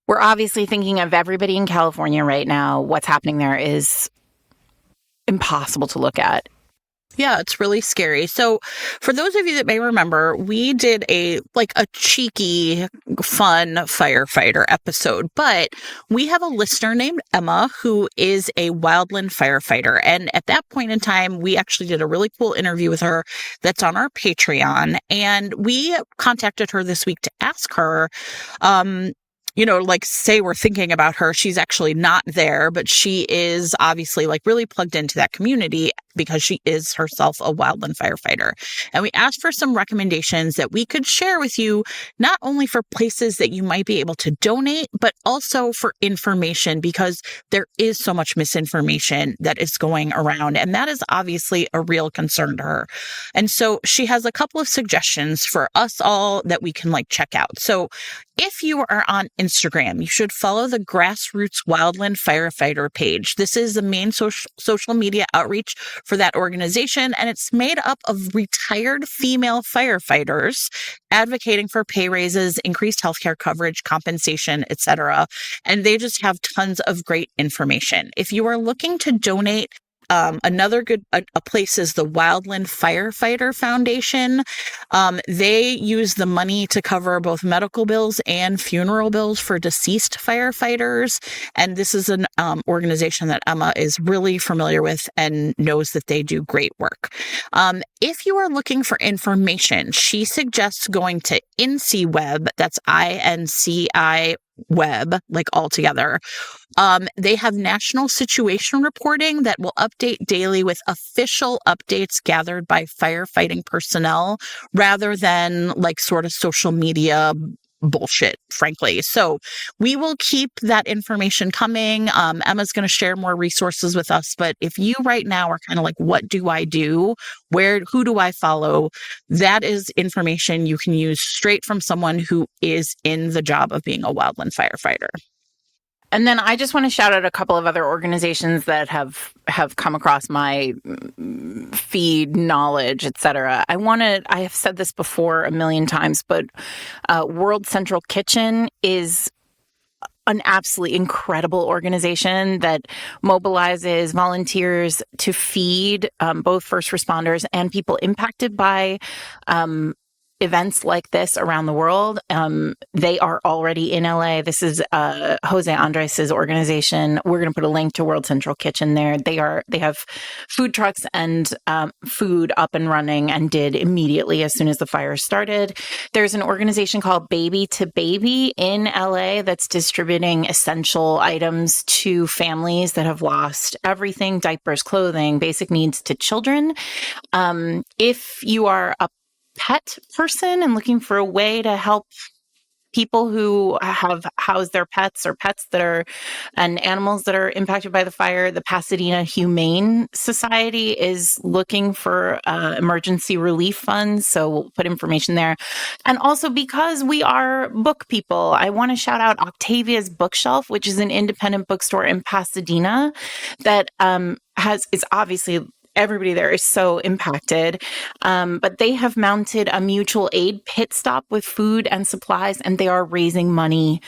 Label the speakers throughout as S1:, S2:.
S1: we're obviously thinking of everybody in California right now. What's happening there is impossible to look at.
S2: Yeah, it's really scary. So for those of you that may remember, we did a cheeky, fun firefighter episode, but we have a listener named Emma who is a wildland firefighter. And at that point in time, we actually did a really cool interview with her that's on our Patreon. And we contacted her this week to ask her, say we're thinking about her. She's actually not there, but she is obviously really plugged into that community because she is herself a wildland firefighter. And we asked for some recommendations that we could share with you, not only for places that you might be able to donate, but also for information, because there is so much misinformation that is going around. And that is obviously a real concern to her. And so she has a couple of suggestions for us all that we can check out. So if you are on Instagram, you should follow the Grassroots Wildland Firefighter page. This is the main social media outreach for that organization, and it's made up of retired female firefighters advocating for pay raises, increased healthcare coverage, compensation, etc. And they just have tons of great information. If you are looking to donate, another good place is the Wildland Firefighter Foundation. They use the money to cover both medical bills and funeral bills for deceased firefighters. And this is an organization that Emma is really familiar with and knows that they do great work. If you are looking for information, she suggests going to INCI-Web, that's INCI web, all together. They have national situation reporting that will update daily with official updates gathered by firefighting personnel rather than sort of social media bullshit, frankly. So we will keep that information coming. Emma's going to share more resources with us. But if you right now are kind of what do I do? Who do I follow? That is information you can use straight from someone who is in the job of being a wildland firefighter.
S1: And then I just want to shout out a couple of other organizations that have come across my feed, knowledge, etc. I have said this before a million times, but World Central Kitchen is an absolutely incredible organization that mobilizes volunteers to feed both first responders and people impacted by events like this around the world. They are already in LA. This is Jose Andres' organization. We're going to put a link to World Central Kitchen there. They have food trucks and food up and running, and did immediately as soon as the fire started. There's an organization called Baby to Baby in LA that's distributing essential items to families that have lost everything: diapers, clothing, basic needs to children. If you are a pet person and looking for a way to help people who have housed their pets or and animals that are impacted by the fire, the Pasadena Humane Society is looking for emergency relief funds. So we'll put information there. And also, because we are book people, I want to shout out Octavia's Bookshelf, which is an independent bookstore in Pasadena that is obviously, everybody there is so impacted. But they have mounted a mutual aid pit stop with food and supplies, and they are raising money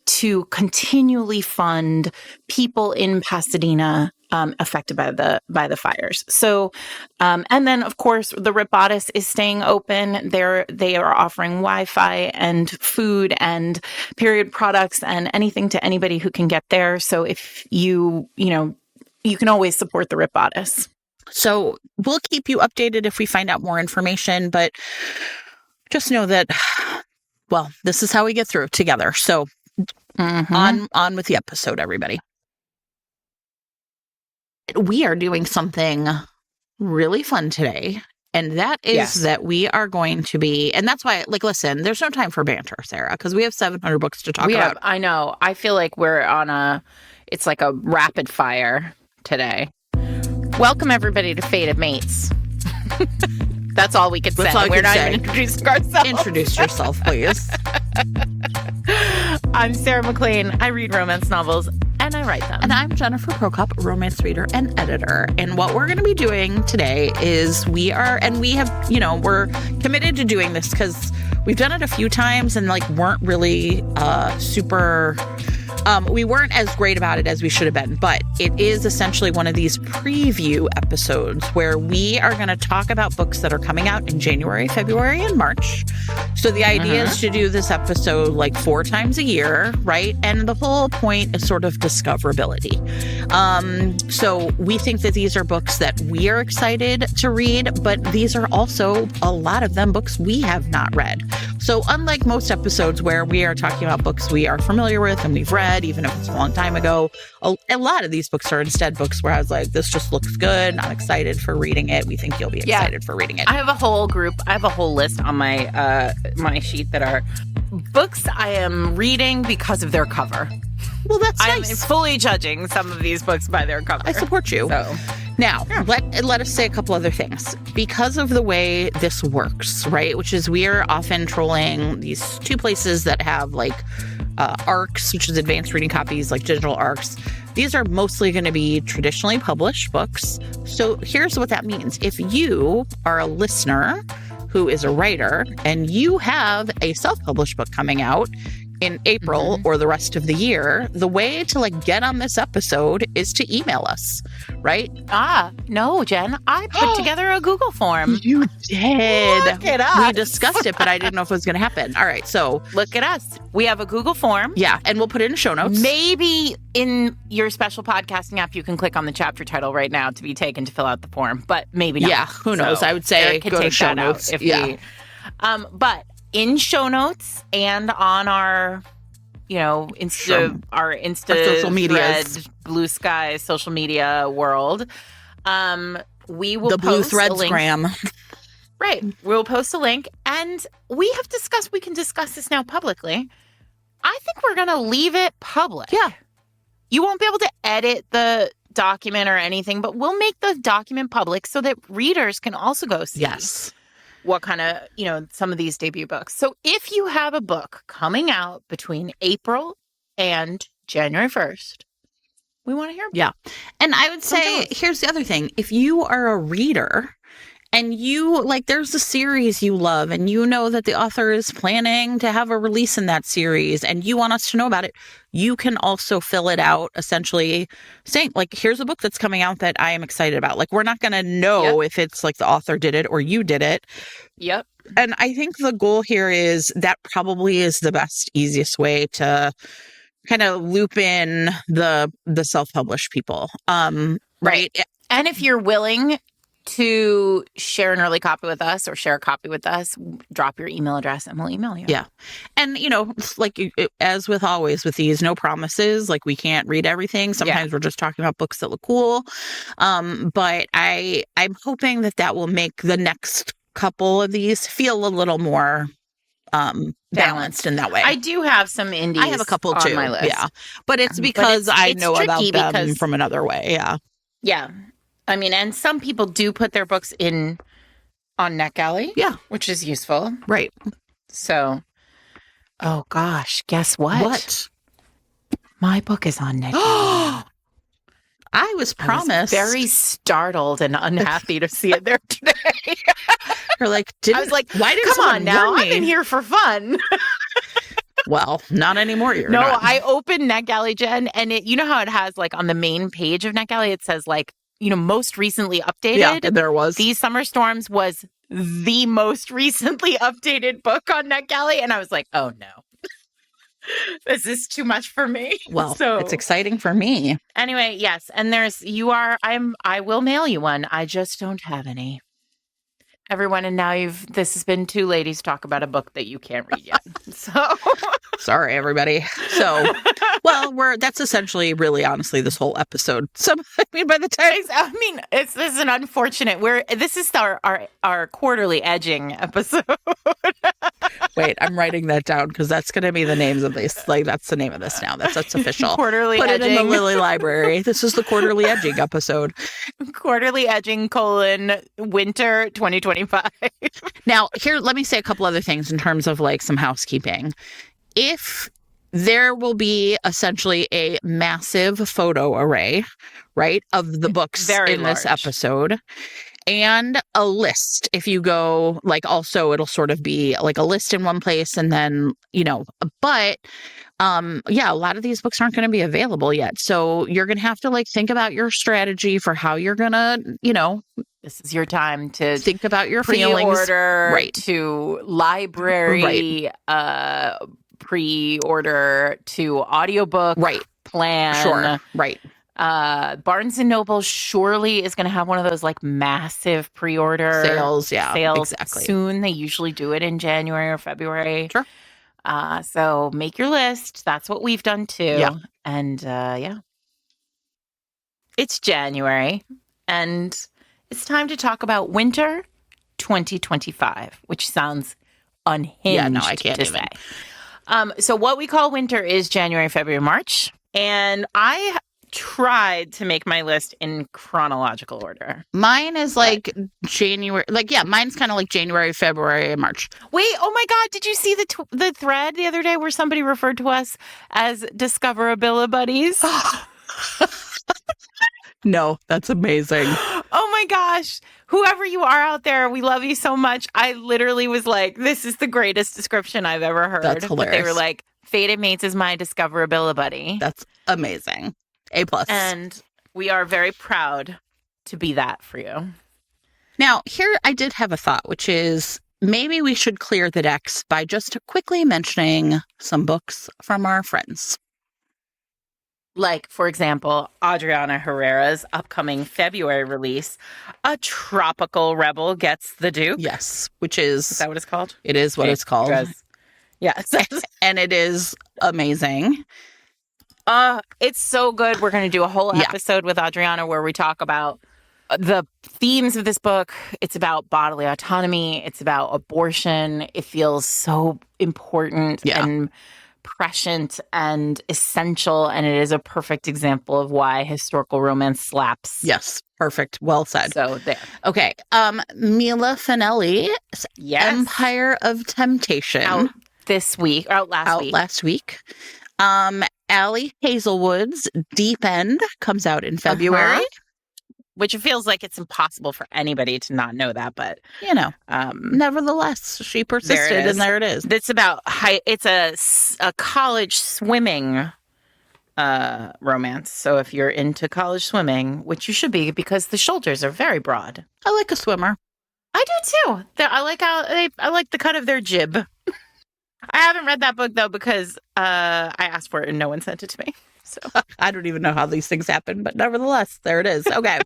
S1: to continually fund people in Pasadena affected by the fires. So, and then of course the Rip Bodice is staying open. They are offering Wi-Fi and food and period products and anything to anybody who can get there. So if you can always support the Rip Bodice.
S2: So we'll keep you updated if we find out more information, but just know that, well, this is how we get through together. So on with the episode, everybody. We are doing something really fun today. And that is that we are going to be, and that's why, listen, there's no time for banter, Sarah, because we have 700 books to talk about.
S1: I know. I feel like we're on it's like a rapid fire today. Welcome, everybody, to Fated Mates. That's all we could say. We're not even introducing ourselves.
S2: Introduce yourself, please.
S1: I'm Sarah McLean. I read romance novels, and I write them.
S2: And I'm Jennifer Prokop, romance reader and editor. And what we're going to be doing today is we're committed to doing this because we've done it a few times and like weren't really super we weren't as great about it as we should have been, but it is essentially one of these preview episodes where we are going to talk about books that are coming out in January, February, and March. So the idea is to do this episode like 4 times a year, right? And the whole point is sort of discoverability. So we think that these are books that we are excited to read, but these are also a lot of them books we have not read. So unlike most episodes where we are talking about books we are familiar with and we've read, even if it's a long time ago, a lot of these books are instead books where I was like, this just looks good. I'm excited for reading it. We think you'll be excited for reading it.
S1: I have a whole list on my my sheet that are books I am reading because of their cover.
S2: Well, that's nice.
S1: I'm fully judging some of these books by their cover.
S2: I support you.
S1: So.
S2: Now, let us say a couple other things. Because of the way this works, right, which is we are often trolling these 2 places that have like ARCs, which is advanced reading copies, like digital ARCs. These are mostly going to be traditionally published books. So here's what that means. If you are a listener who is a writer and you have a self-published book coming out in April or the rest of the year, the way to like get on this episode is to email us, right?
S1: No, Jen, I put together a Google form.
S2: You did.
S1: Look at us.
S2: We discussed it, but I didn't know if it was going to happen. All right, so
S1: look at us. We have a Google form.
S2: Yeah, and we'll put it in show notes.
S1: Maybe in your special podcasting app, you can click on the chapter title right now to be taken to fill out the form, but maybe not.
S2: Yeah, who knows? So I would say go to show notes.
S1: But in show notes and on our, our
S2: social media,
S1: Blue Sky social media world, we will
S2: the
S1: post
S2: Blue Threads
S1: a link.
S2: gram.
S1: Right. We'll post a link, and we can discuss this now publicly. I think we're going to leave it public.
S2: Yeah. You
S1: won't be able to edit the document or anything, but we'll make the document public so that readers can also go see.
S2: Yes.
S1: What kind of, some of these debut books. So if you have a book coming out between April and January 1st, we want to hear about it.
S2: Yeah. And I would say, here's the other thing. If you are a reader and you, there's a series you love and you know that the author is planning to have a release in that series and you want us to know about it, you can also fill it out essentially saying, here's a book that's coming out that I am excited about. We're not going to know if it's the author did it or you did it.
S1: Yep.
S2: And I think the goal here is that probably is the best, easiest way to kind of loop in the self-published people. Right.
S1: And if you're willing to share an early copy with us or share a copy with us, drop your email address and we'll email you.
S2: Yeah. And, as with always with these, no promises. We can't read everything. Sometimes we're just talking about books that look cool. But I'm hoping that will make the next couple of these feel a little more balanced in that way.
S1: I do have some indies.
S2: I have a couple too.
S1: On my list.
S2: Yeah. But it's because I know about them from another way. Yeah.
S1: Yeah. I mean, and some people do put their books on NetGalley.
S2: Yeah.
S1: Which is useful.
S2: Right.
S1: So, oh gosh, guess what?
S2: What?
S1: My book is on NetGalley.
S2: I was promised.
S1: I was very startled and unhappy to see it there today.
S2: You're why didn't
S1: come on now, I'm in here for fun.
S2: Well, not anymore.
S1: No, I opened NetGalley, Jen, and you know how it has on the main page of NetGalley, it says most recently updated.
S2: Yeah, and there was.
S1: These Summer Storms was the most recently updated book on NetGalley. And I was like, oh no, this is too much for me.
S2: Well, it's exciting for me.
S1: Anyway, yes. And I will mail you one. I just don't have any. Everyone, and now this has been 2 ladies talk about a book that you can't read yet. So
S2: sorry, everybody. So, that's essentially, really, honestly, this whole episode. So, by the time,
S1: this is an unfortunate. This is our quarterly edging episode.
S2: Wait, I'm writing that down because that's going to be the names of this. That's the name of this now. That's official.
S1: Quarterly
S2: Put
S1: edging.
S2: It in the Lily Library. This is the quarterly edging episode.
S1: Quarterly edging : winter 2025.
S2: Now, here, let me say a couple other things in terms of some housekeeping. If there will be essentially a massive photo array, right, of the books
S1: Very
S2: in
S1: large.
S2: This episode. and a list. If you go, like, also it'll sort of be like a list in one place, and then, but yeah, a lot of these books aren't going to be available yet. So you're going to have to like think about your strategy for how you're going to,
S1: this is your time to
S2: think about your feelings.
S1: Pre-order,
S2: Right.
S1: To library, pre-order to audiobook, plan.
S2: Sure. Right.
S1: Barnes and Noble surely is going to have one of those like massive pre-order
S2: sales. Yeah,
S1: sales
S2: exactly.
S1: soon. They usually do it in January or February.
S2: Sure.
S1: So make your list. That's what we've done too.
S2: Yeah.
S1: And it's January, and it's time to talk about winter 2025, which sounds unhinged.
S2: Yeah, no, I can't
S1: to
S2: even.
S1: Say. So what we call winter is January, February, March, and I tried to make my list in chronological order.
S2: Mine is like January, mine's kind of like January, February, and March.
S1: Wait, oh my God, did you see the thread the other day where somebody referred to us as Discoverabilities?
S2: No, that's amazing.
S1: Oh my gosh. Whoever you are out there, we love you so much. I literally was like, this is the greatest description I've ever heard.
S2: That's hilarious.
S1: But they were like, Fated Mates is my Discoverability.
S2: That's amazing. A+.
S1: And we are very proud to be that for you.
S2: Now, here I did have a thought, which is maybe we should clear the decks by just quickly mentioning some books from our friends.
S1: Like, for example, Adriana Herrera's upcoming February release, A Tropical Rebel Gets the Duke.
S2: Yes, which is...
S1: Is that what it's called?
S2: It is what it's called.
S1: Yes.
S2: And it is amazing.
S1: It's so good. We're going to do a whole episode with Adriana where we talk about the themes of this book. It's about bodily autonomy. It's about abortion. It feels so important and prescient and essential, and it is a perfect example of why historical romance slaps.
S2: Yes, perfect. Well said.
S1: So there.
S2: Okay. Mila Finelli's Empire of Temptation.
S1: Out last week.
S2: Allie Hazelwood's Deep End comes out in February.
S1: Which feels like it's impossible for anybody to not know that, but
S2: nevertheless, she persisted, and there it is.
S1: It's about it's a college swimming romance. So if you're into college swimming, which you should be, because the shoulders are very broad.
S2: I like a swimmer.
S1: I do too. I like the cut of their jib. I haven't read that book though because I asked for it and no one sent it to me. So
S2: I don't even know how these things happen, but nevertheless, there it is. Okay.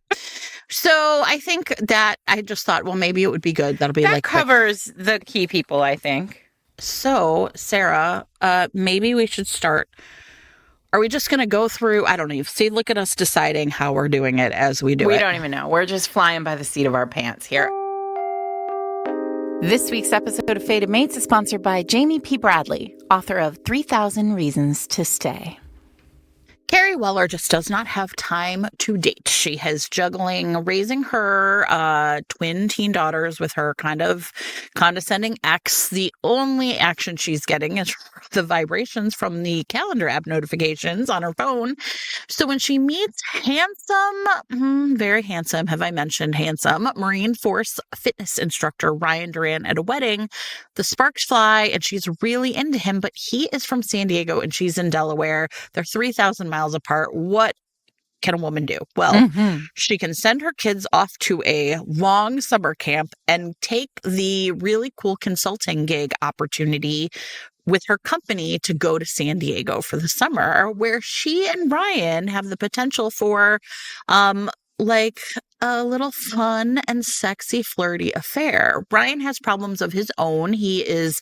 S2: So I think that I just thought, well, maybe it would be good. That'll be
S1: that covers the key people, I think.
S2: So, Sarah, maybe we should start. Are we just going to go through? I don't know. See, look at us deciding how we're doing it as we do it.
S1: We don't even know. We're just flying by the seat of our pants here. This week's episode of Fated Mates is sponsored by Jamie P. Bradley, author of 3,000 Reasons to Stay.
S2: Carrie Weller just does not have time to date. She has juggling raising her twin teen daughters with her kind of condescending ex. The only action she's getting is the vibrations from the calendar app notifications on her phone. So when she meets very handsome, have I mentioned handsome, Marine Force fitness instructor Ryan Duran at a wedding, the sparks fly and she's really into him, but he is from San Diego and she's in Delaware. They're 3,000 miles apart. What can a woman do? Well, she can send her kids off to a long summer camp and take the really cool consulting gig opportunity with her company to go to San Diego for the summer, where she and Ryan have the potential for like a little fun and sexy flirty affair. Ryan has problems of his own. He is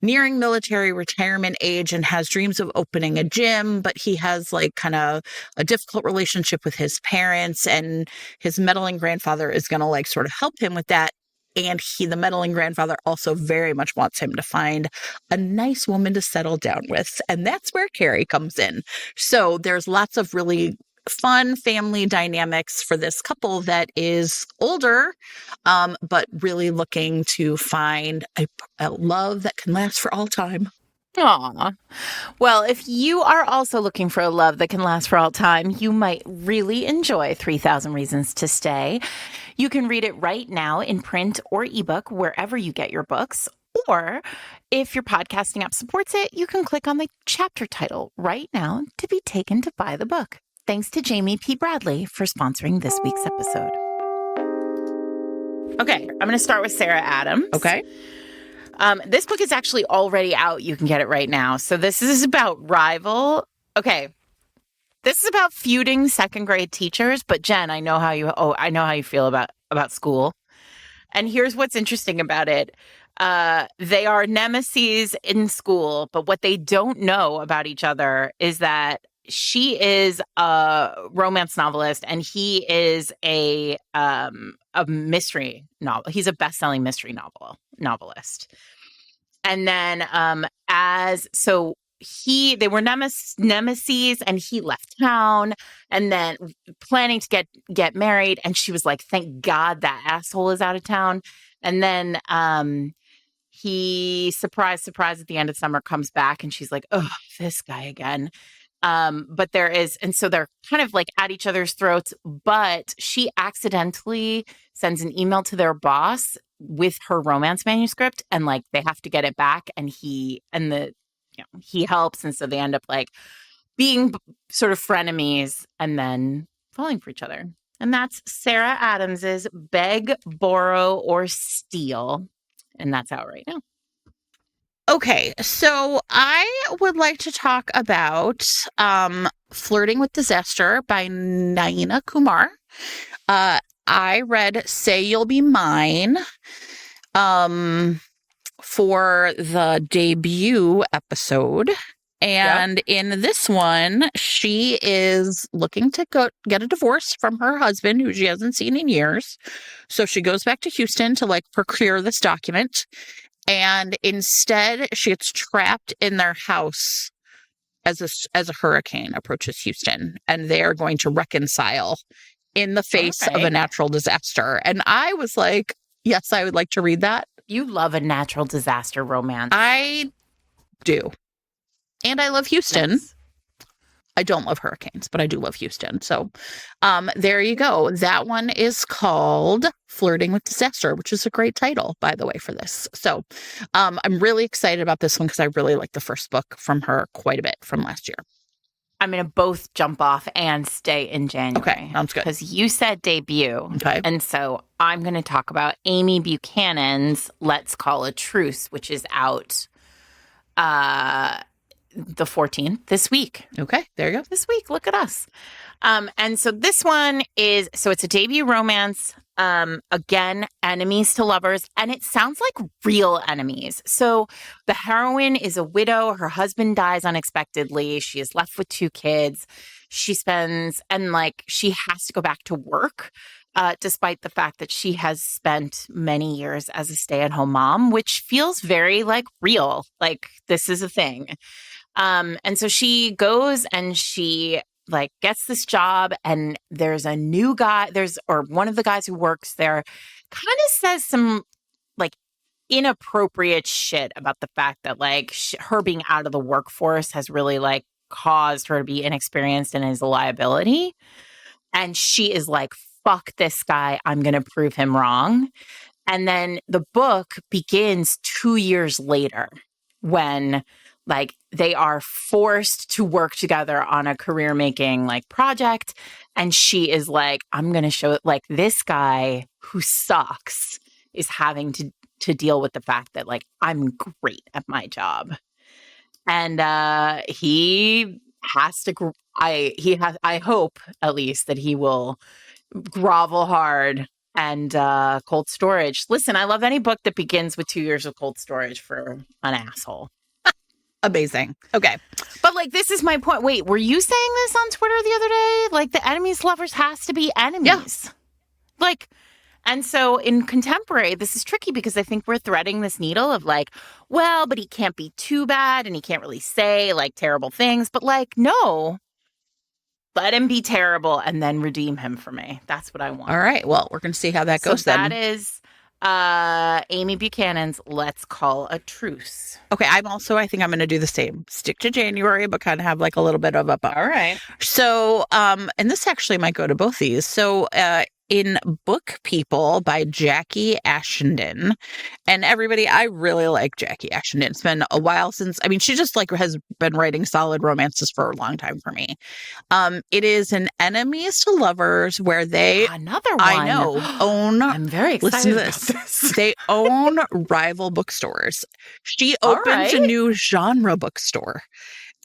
S2: nearing military retirement age and has dreams of opening a gym, but he has like kind of a difficult relationship with his parents, and his meddling grandfather is going to like sort of help him with that. And the meddling grandfather also very much wants him to find a nice woman to settle down with. And that's where Carrie comes in. So there's lots of really fun family dynamics for this couple that is older, but really looking to find a love that can last for all time.
S1: Aw. Well, if you are also looking for a love that can last for all time, you might really enjoy 3,000 Reasons to Stay. You can read it right now in print or ebook, wherever you get your books. Or if your podcasting app supports it, you can click on the chapter title right now to be taken to buy the book. Thanks to Jamie P. Bradley for sponsoring this week's episode. Okay, I'm going to start with Sarah Adams.
S2: Okay.
S1: This book is actually already out. You can get it right now. So this is about rival. Okay. This is about feuding second grade teachers, but Jen, I know how you feel about school. And here's what's interesting about it. They are nemesis in school, but what they don't know about each other is that she is a romance novelist and he is a mystery novel. He's a best-selling mystery novelist. And then they were nemesis and he left town and then planning to get married. And she was like, thank God that asshole is out of town. And then he, surprise, at the end of summer comes back and she's like, oh, this guy again. But so they're kind of like at each other's throats, but she accidentally sends an email to their boss with her romance manuscript and like they have to get it back and he helps. And so they end up like being sort of frenemies and then falling for each other. And that's Sarah Adams's Beg, Borrow, or Steal. And that's out right now.
S2: Okay, so I would like to talk about Flirting with Disaster by Naina Kumar. I read Say You'll Be Mine for the debut episode. And in this one, she is looking to get a divorce from her husband, who she hasn't seen in years. So she goes back to Houston to like procure this document. And instead, she gets trapped in their house as a hurricane approaches Houston. And they are going to reconcile in the face of a natural disaster. And I was like, yes, I would like to read that.
S1: You love a natural disaster romance.
S2: I do. And I love Houston.
S1: Nice.
S2: I don't love hurricanes, but I do love Houston. So there you go. That one is called Flirting with Disaster, which is a great title, by the way, for this. So I'm really excited about this one because I really like the first book from her quite a bit from last year.
S1: I'm going to both jump off and stay in January.
S2: Okay, sounds good.
S1: Because you said debut.
S2: Okay.
S1: And so I'm going to talk about Amy Buchanan's Let's Call a Truce, which is out the 14th this week.
S2: Okay, there you go.
S1: This week, look at us. And so this one it's a debut romance. Again, enemies to lovers, and it sounds like real enemies. So the heroine is a widow. Her husband dies unexpectedly. She is left with 2 kids. She has to go back to work, despite the fact that she has spent many years as a stay-at-home mom, which feels very like real. Like this is a thing. And so she goes and she like gets this job and there's a new guy, one of the guys who works there kind of says some like inappropriate shit about the fact that like her being out of the workforce has really like caused her to be inexperienced and is a liability. And she is like, fuck this guy. I'm going to prove him wrong. And then the book begins 2 years later when like they are forced to work together on a career making like project. And she is like, I'm going to show it like this guy who sucks is having to deal with the fact that like I'm great at my job. And he has to, I hope at least that he will grovel hard and cold storage. Listen, I love any book that begins with 2 years of cold storage for an asshole.
S2: Amazing. Okay.
S1: But like, this is my point. Wait, were you saying this on Twitter the other day? Like the enemies to lovers has to be enemies. Yeah. Like, and so in contemporary, this is tricky because I think we're threading this needle of like, well, but he can't be too bad and he can't really say like terrible things. But like, no, let him be terrible and then redeem him for me. That's what I want.
S2: All right. Well, we're going to see how that goes then.
S1: That is Amy Buchanan's Let's Call a Truce.
S2: Okay, I think I'm going to do the same. Stick to January, but kind of have like a little bit of a bump.
S1: All right.
S2: So, and this actually might go to both these. So, in Book People by Jackie Ashenden, and everybody, I really like Jackie Ashenden. It's been a while since, I mean, she just like has been writing solid romances for a long time for me. It is an enemies to lovers where they,
S1: Another one.
S2: I know, own.
S1: I'm very excited about this.
S2: They own rival bookstores. She
S1: All
S2: opens a
S1: right.
S2: new genre bookstore.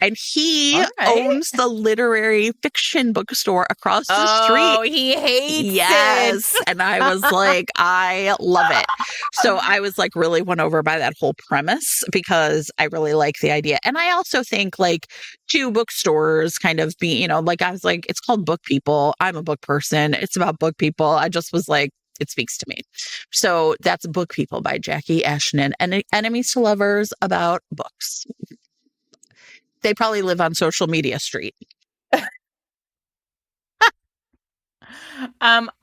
S2: And he
S1: All right.
S2: owns the literary fiction bookstore across the
S1: Oh,
S2: street.
S1: he hates
S2: Yes.
S1: it.
S2: And I was like, I love it. So I was like really won over by that whole premise because I really like the idea. And I also think like two bookstores kind of be, you know, like I was like, it's called Book People. I'm a book person. It's about book people. I just was like, it speaks to me. So that's Book People by Jackie Ashenden and Enemies to Lovers about books. They probably live on social media street.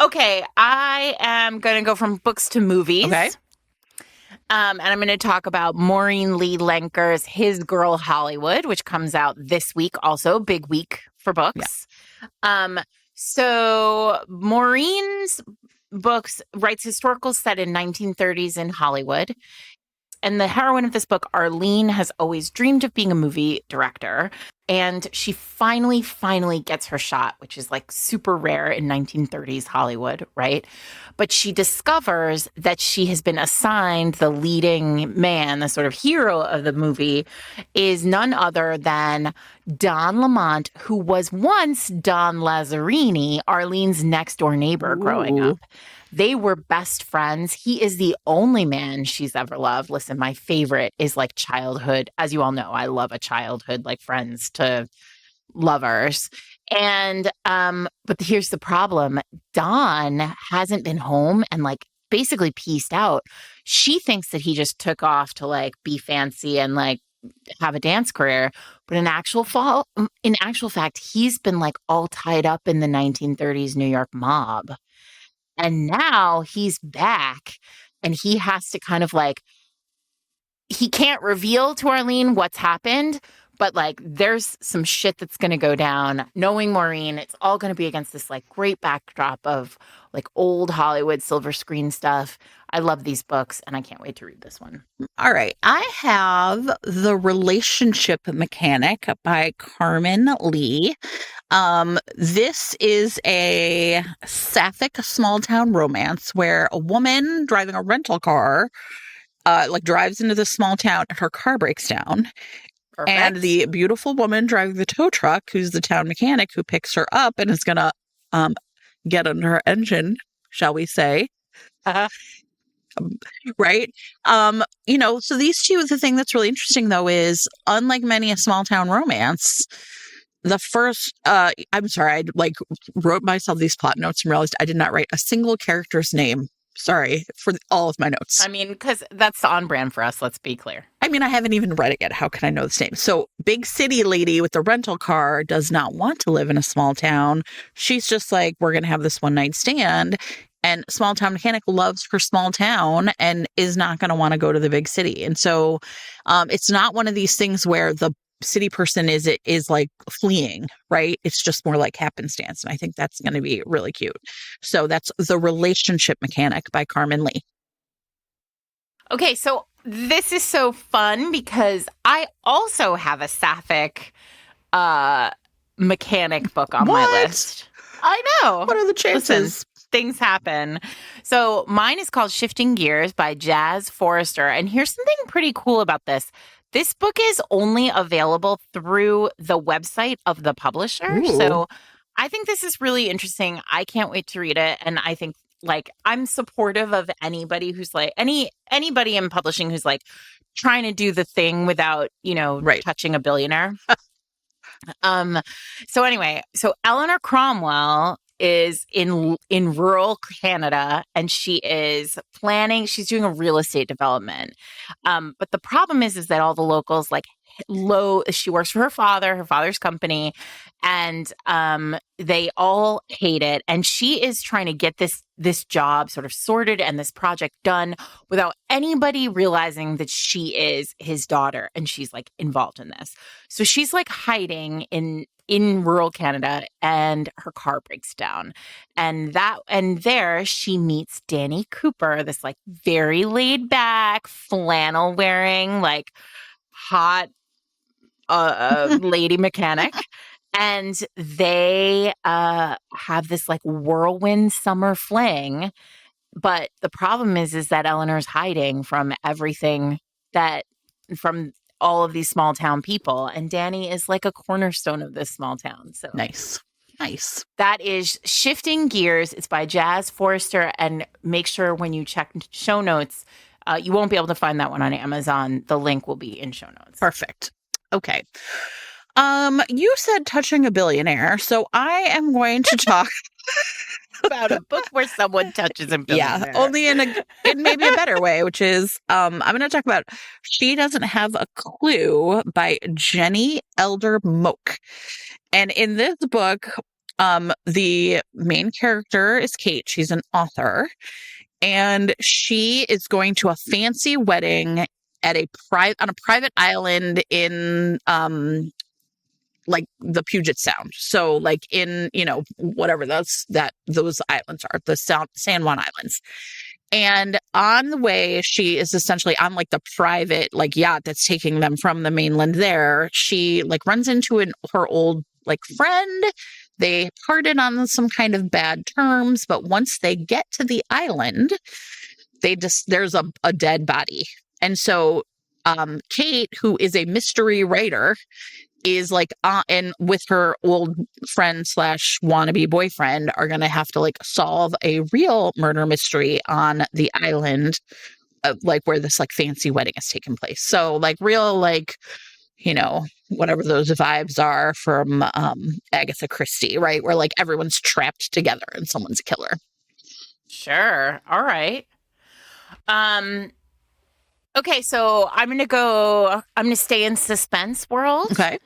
S1: Okay, I am going to go from books to movies.
S2: Okay.
S1: And I'm going to talk about Maureen Lee Lenker's His Girl Hollywood, which comes out this week, also big week for books. Yeah. So Maureen's books writes historical set in 1930s in Hollywood. And the heroine of this book, Arlene, has always dreamed of being a movie director. And she finally gets her shot, which is like super rare in 1930s Hollywood, right? But she discovers that she has been assigned the leading man, the sort of hero of the movie, is none other than Don Lamont, who was once Don Lazzarini, Arlene's next door neighbor growing up. They were best friends. He is the only man she's ever loved. Listen, my favorite is like childhood. As you all know, I love a childhood, like friends to lovers. And, but here's the problem. Don hasn't been home and like basically pieced out. She thinks that he just took off to like be fancy and like have a dance career. But in actual fact, he's been like all tied up in the 1930s New York mob. And now he's back and he has to kind of like, he can't reveal to Arlene what's happened, but like there's some shit that's going to go down. Knowing Maureen, it's all going to be against this like great backdrop of like old Hollywood silver screen stuff. I love these books and I can't wait to read this one.
S2: All right. I have The Relationship Mechanic by Carmen Lee. This is a sapphic small town romance where a woman driving a rental car like drives into the small town and her car breaks down.
S1: Perfect.
S2: And the beautiful woman driving the tow truck, who's the town mechanic who picks her up and is going to get under her engine, shall we say. Right. You know, so these two, the thing that's really interesting though is unlike many a small town romance, the first I'm sorry, I like wrote myself these plot notes and realized I did not write a single character's name. Sorry for all of my notes.
S1: I mean, because that's on brand for us. Let's be clear.
S2: I mean, I haven't even read it yet. How can I know this name? So big city lady with the rental car does not want to live in a small town. She's just like, we're going to have this one night stand. And small town mechanic loves her small town and is not going to want to go to the big city. And so it's not one of these things where the city person is like fleeing, right? It's just more like happenstance. And I think that's going to be really cute. So that's The Relationship Mechanic by Carmen Lee.
S1: Okay, so this is so fun because I also have a sapphic mechanic book on my list. I know.
S2: What are the chances?
S1: Listen, things happen. So mine is called Shifting Gears by Jazz Forrester. And here's something pretty cool about this. This book is only available through the website of the publisher.
S2: Ooh.
S1: So I think this is really interesting. I can't wait to read it. And I think like I'm supportive of anybody who's like anybody in publishing who's like trying to do the thing without, you know, touching a billionaire. So anyway, so Eleanor Cromwell is in rural Canada and she is planning, she's doing a real estate development. But the problem is that all the locals like low. She works for her father's company, and they all hate it. And she is trying to get this job sort of sorted and this project done without anybody realizing that she is his daughter, and she's like involved in this. So she's like hiding in rural Canada, and her car breaks down. And there she meets Danny Cooper, this like very laid back, flannel wearing, like hot lady mechanic. And they have this like whirlwind summer fling. But the problem is that Eleanor's hiding from everything from all of these small town people. And Danny is like a cornerstone of this small town. So
S2: Nice.
S1: that is Shifting Gears. It's by Jazz Forrester. And make sure when you check show notes, you won't be able to find that one on Amazon. The link will be in show notes.
S2: Perfect. Okay. You said touching a billionaire, so I am going to talk
S1: about a book where someone touches a billionaire.
S2: Yeah, only in maybe a better way, which is I'm going to talk about She Doesn't Have a Clue by Jenny Elder Moak. And in this book, the main character is Kate. She's an author, and she is going to a fancy wedding at on a private island in like the Puget Sound. So like in, whatever those islands are, the San Juan Islands. And on the way, she is essentially on like the private like yacht that's taking them from the mainland there. She like runs into her old like friend. They parted on some kind of bad terms, but once they get to the island, there's a dead body. And so Kate, who is a mystery writer, is like and with her old friend / wannabe boyfriend are going to have to like solve a real murder mystery on the island, like where this like fancy wedding is taking place. So like real like, whatever those vibes are from Agatha Christie, right? Where like everyone's trapped together and someone's a killer.
S1: Sure. All right. Okay, so I'm going to stay in suspense world.
S2: Okay.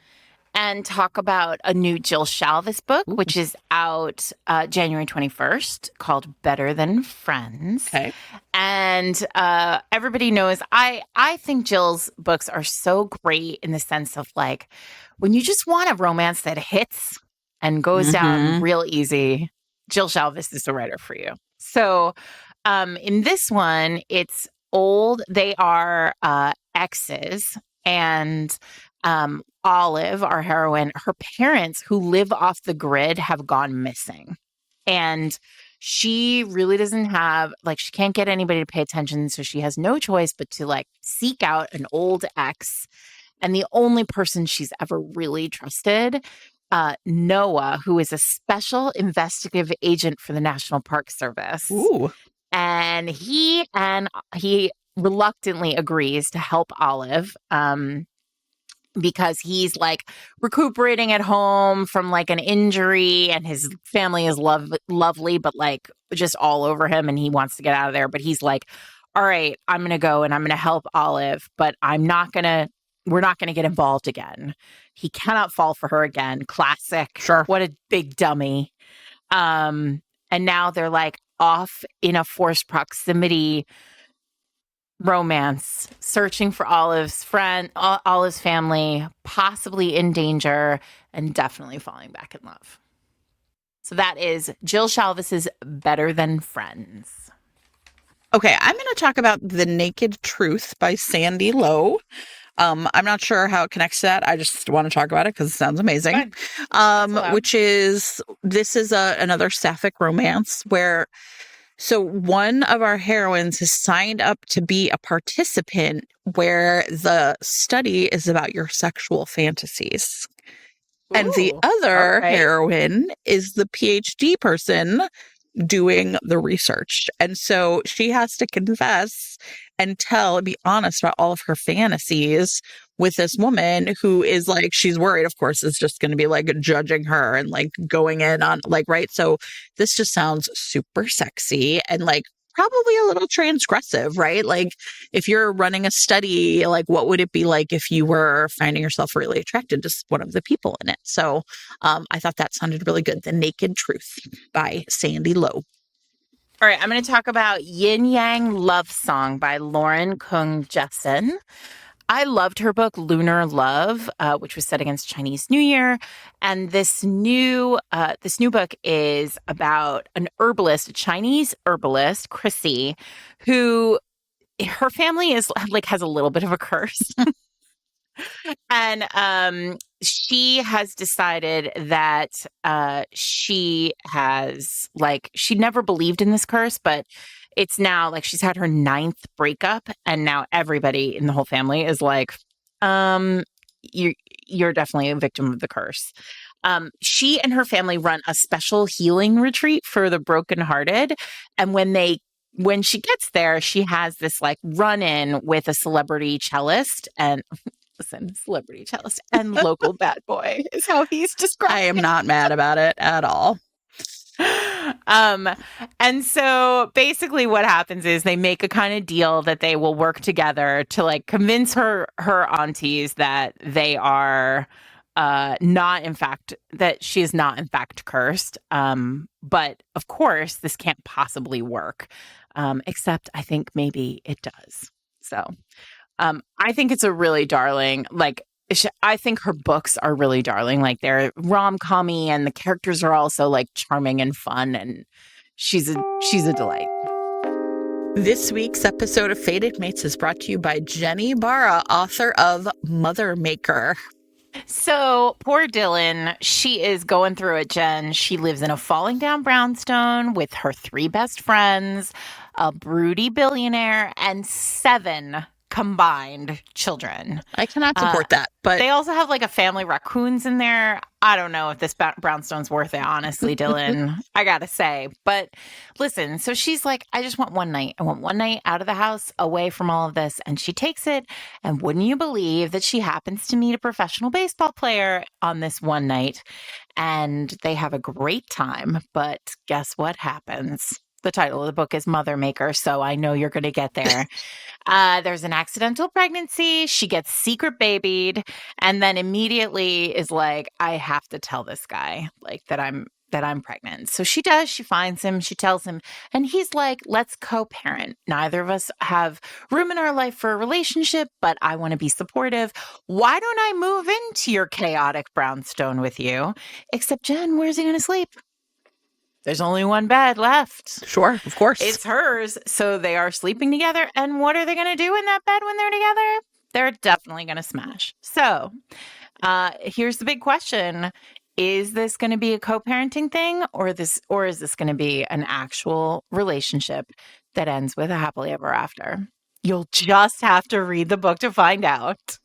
S1: And talk about a new Jill Shalvis book, which is out January 21st, called Better Than Friends.
S2: Okay.
S1: And everybody knows I think Jill's books are so great in the sense of like, when you just want a romance that hits and goes down real easy, Jill Shalvis is the writer for you. So in this one, it's old. They are exes, and Olive, our heroine, her parents who live off the grid have gone missing. And she really doesn't have, like, she can't get anybody to pay attention. So she has no choice but to like seek out an old ex. And the only person she's ever really trusted, Noah, who is a special investigative agent for the National Park Service.
S2: Ooh.
S1: And he reluctantly agrees to help Olive, because he's like recuperating at home from like an injury, and his family is lovely, but like just all over him, and he wants to get out of there. But he's like, all right, I'm going to go and I'm going to help Olive, but we're not going to get involved again. He cannot fall for her again. Classic.
S2: Sure.
S1: What a big dummy. And now they're like off in a forced proximity romance, searching for Olive's family, possibly in danger, and definitely falling back in love. So that is Jill Shalvis's Better Than Friends.
S2: Okay, I'm going to talk about The Naked Truth by Sandy Lowe. I'm not sure how it connects to that. I just want to talk about it because it sounds amazing. This is another sapphic romance where, so one of our heroines has signed up to be a participant where the study is about your sexual fantasies.
S1: Ooh,
S2: and the other heroine is the PhD person doing the research. And so she has to confess and be honest about all of her fantasies with this woman who is like, she's worried, of course, is just going to be like judging her and like going in on like, right. So this just sounds super sexy and like probably a little transgressive, right? Like if you're running a study, like what would it be like if you were finding yourself really attracted to one of the people in it? So I thought that sounded really good. The Naked Truth by Sandy Lowe.
S1: All right, I'm going to talk about Yin Yang Love Song by Lauren Kung Jessen. I loved her book, Lunar Love, which was set against Chinese New Year. And this new book is about an herbalist, a Chinese herbalist, Chrissy, who her family is like has a little bit of a curse. And she has decided that she has she never believed in this curse, but it's now like she's had her 9th breakup, and now everybody in the whole family is like, you're definitely a victim of the curse. She and her family run a special healing retreat for the brokenhearted, and when she gets there, she has this like run-in with a celebrity cellist and celebrity cellist and local bad boy is how he's described.
S2: I am not mad about it at all.
S1: And so basically what happens is they make a kind of deal that they will work together to like convince her aunties that they are that she is not in fact cursed. But of course this can't possibly work. Except I think maybe it does. So I think it's a really darling, I think her books are really darling. Like they're rom-com-y and the characters are also like charming and fun, and she's a delight.
S2: This week's episode of Fated Mates is brought to you by Jenny Barra, author of Mother Maker.
S1: So poor Dylan, she is going through it, Jen. She lives in a falling down brownstone with her 3 best friends, a broody billionaire, and 7 combined children.
S2: I cannot support that, but
S1: they also have like a family raccoons in there. I don't know if this brownstone's worth it, honestly, Dylan. I gotta say. But listen, so she's like, I just want one night. I want one night out of the house, away from all of this. And she takes it. And wouldn't you believe that she happens to meet a professional baseball player on this one night? And they have a great time. But guess what happens? The title of the book is Mother Maker, so I know you're going to get there. There's an accidental pregnancy. She gets secret babied, and then immediately is like, I have to tell this guy that I'm pregnant. So she does. She finds him. She tells him, and he's like, let's co-parent. Neither of us have room in our life for a relationship, but I want to be supportive. Why don't I move into your chaotic brownstone with you? Except, Jen, where's he going to sleep? There's only one bed left.
S2: Sure, of course.
S1: It's hers. So they are sleeping together. And what are they going to do in that bed when they're together? They're definitely going to smash. So here's the big question. Is this going to be a co-parenting thing, or is this going to be an actual relationship that ends with a happily ever after? You'll just have to read the book to find out.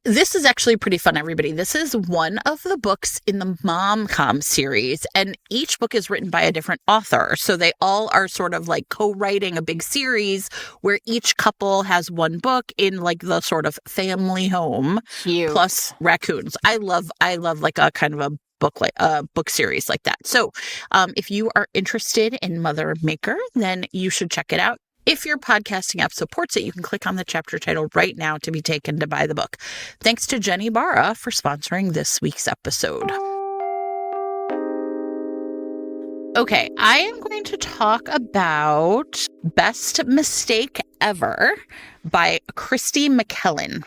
S2: This is actually pretty fun, everybody. This is one of the books in the Mom-Com series, and each book is written by a different author. So they all are sort of like co-writing a big series where each couple has one book in like the sort of family home.
S1: Cute.
S2: Plus raccoons. I love like a kind of a book series like that. So if you are interested in Mother Maker, then you should check it out. If your podcasting app supports it, you can click on the chapter title right now to be taken to buy the book. Thanks to Jenny Barra for sponsoring this week's episode. Okay, I am going to talk about Best Mistake Ever by Christy McKellen.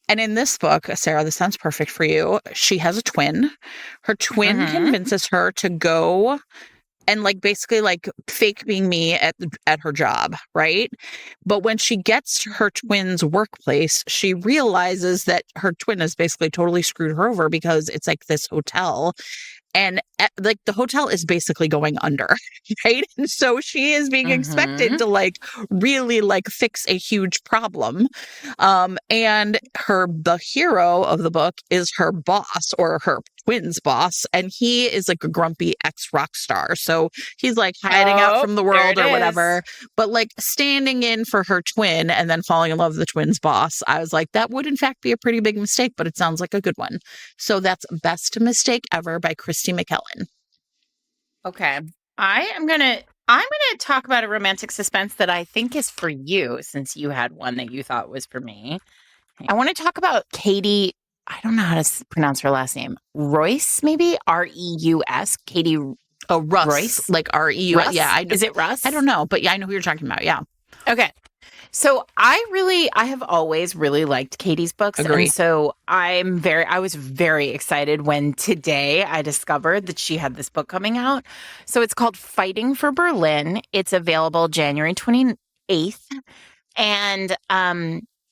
S2: And in this book, Sarah, this sounds perfect for you. She has a twin. Her twin convinces her to go and like basically like fake being me at her job, right? But when she gets to her twin's workplace, she realizes that her twin has basically totally screwed her over because it's like this hotel. And like the hotel is basically going under, right? And so she is being expected to like really like fix a huge problem. And the hero of the book is her boss, or her twin's boss. And he is like a grumpy ex-rock star. So he's like hiding out from the world or whatever, but like standing in for her twin and then falling in love with the twin's boss. I was like, that would in fact be a pretty big mistake, but it sounds like a good one. So that's Best Mistake Ever by Christy McKellen.
S1: Okay. I am going to I'm going to talk about a romantic suspense that I think is for you, since you had one that you thought was for me. I want to talk about Katie. I don't know how to pronounce her last name. Royce, maybe Reus. Katie
S2: Oh, Russ,
S1: Royce,
S2: like REU.
S1: Russ.
S2: Yeah,
S1: Is it Russ?
S2: I don't know, but yeah, I know who you're talking about. Yeah,
S1: Okay. So I have always really liked Katie's books.
S2: Agree.
S1: And so I was very excited when today I discovered that she had this book coming out. So it's called Fighting for Berlin. It's available January 28th. And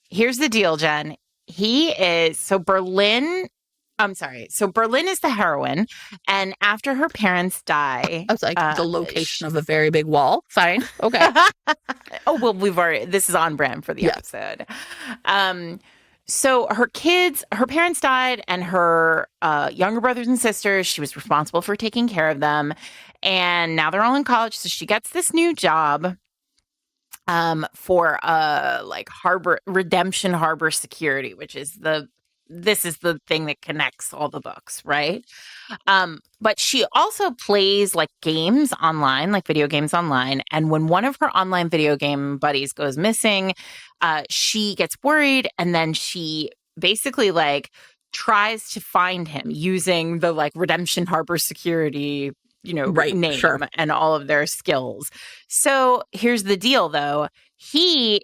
S1: here's the deal, Jen. So Berlin is the heroine. And after her parents die.
S2: I was like, the location of a very big wall. Fine. Okay.
S1: Oh, well, this is on brand for the episode. So her parents died, and her younger brothers and sisters, she was responsible for taking care of them. And now they're all in college. So she gets this new job for like Redemption Harbor Security, which is this is the thing that connects all the books, right? But she also plays like games online, like video games online. And when one of her online video game buddies goes missing, she gets worried, and then she basically like tries to find him using the like Redemption Harbor Security, name and all of their skills. So here's the deal, though. He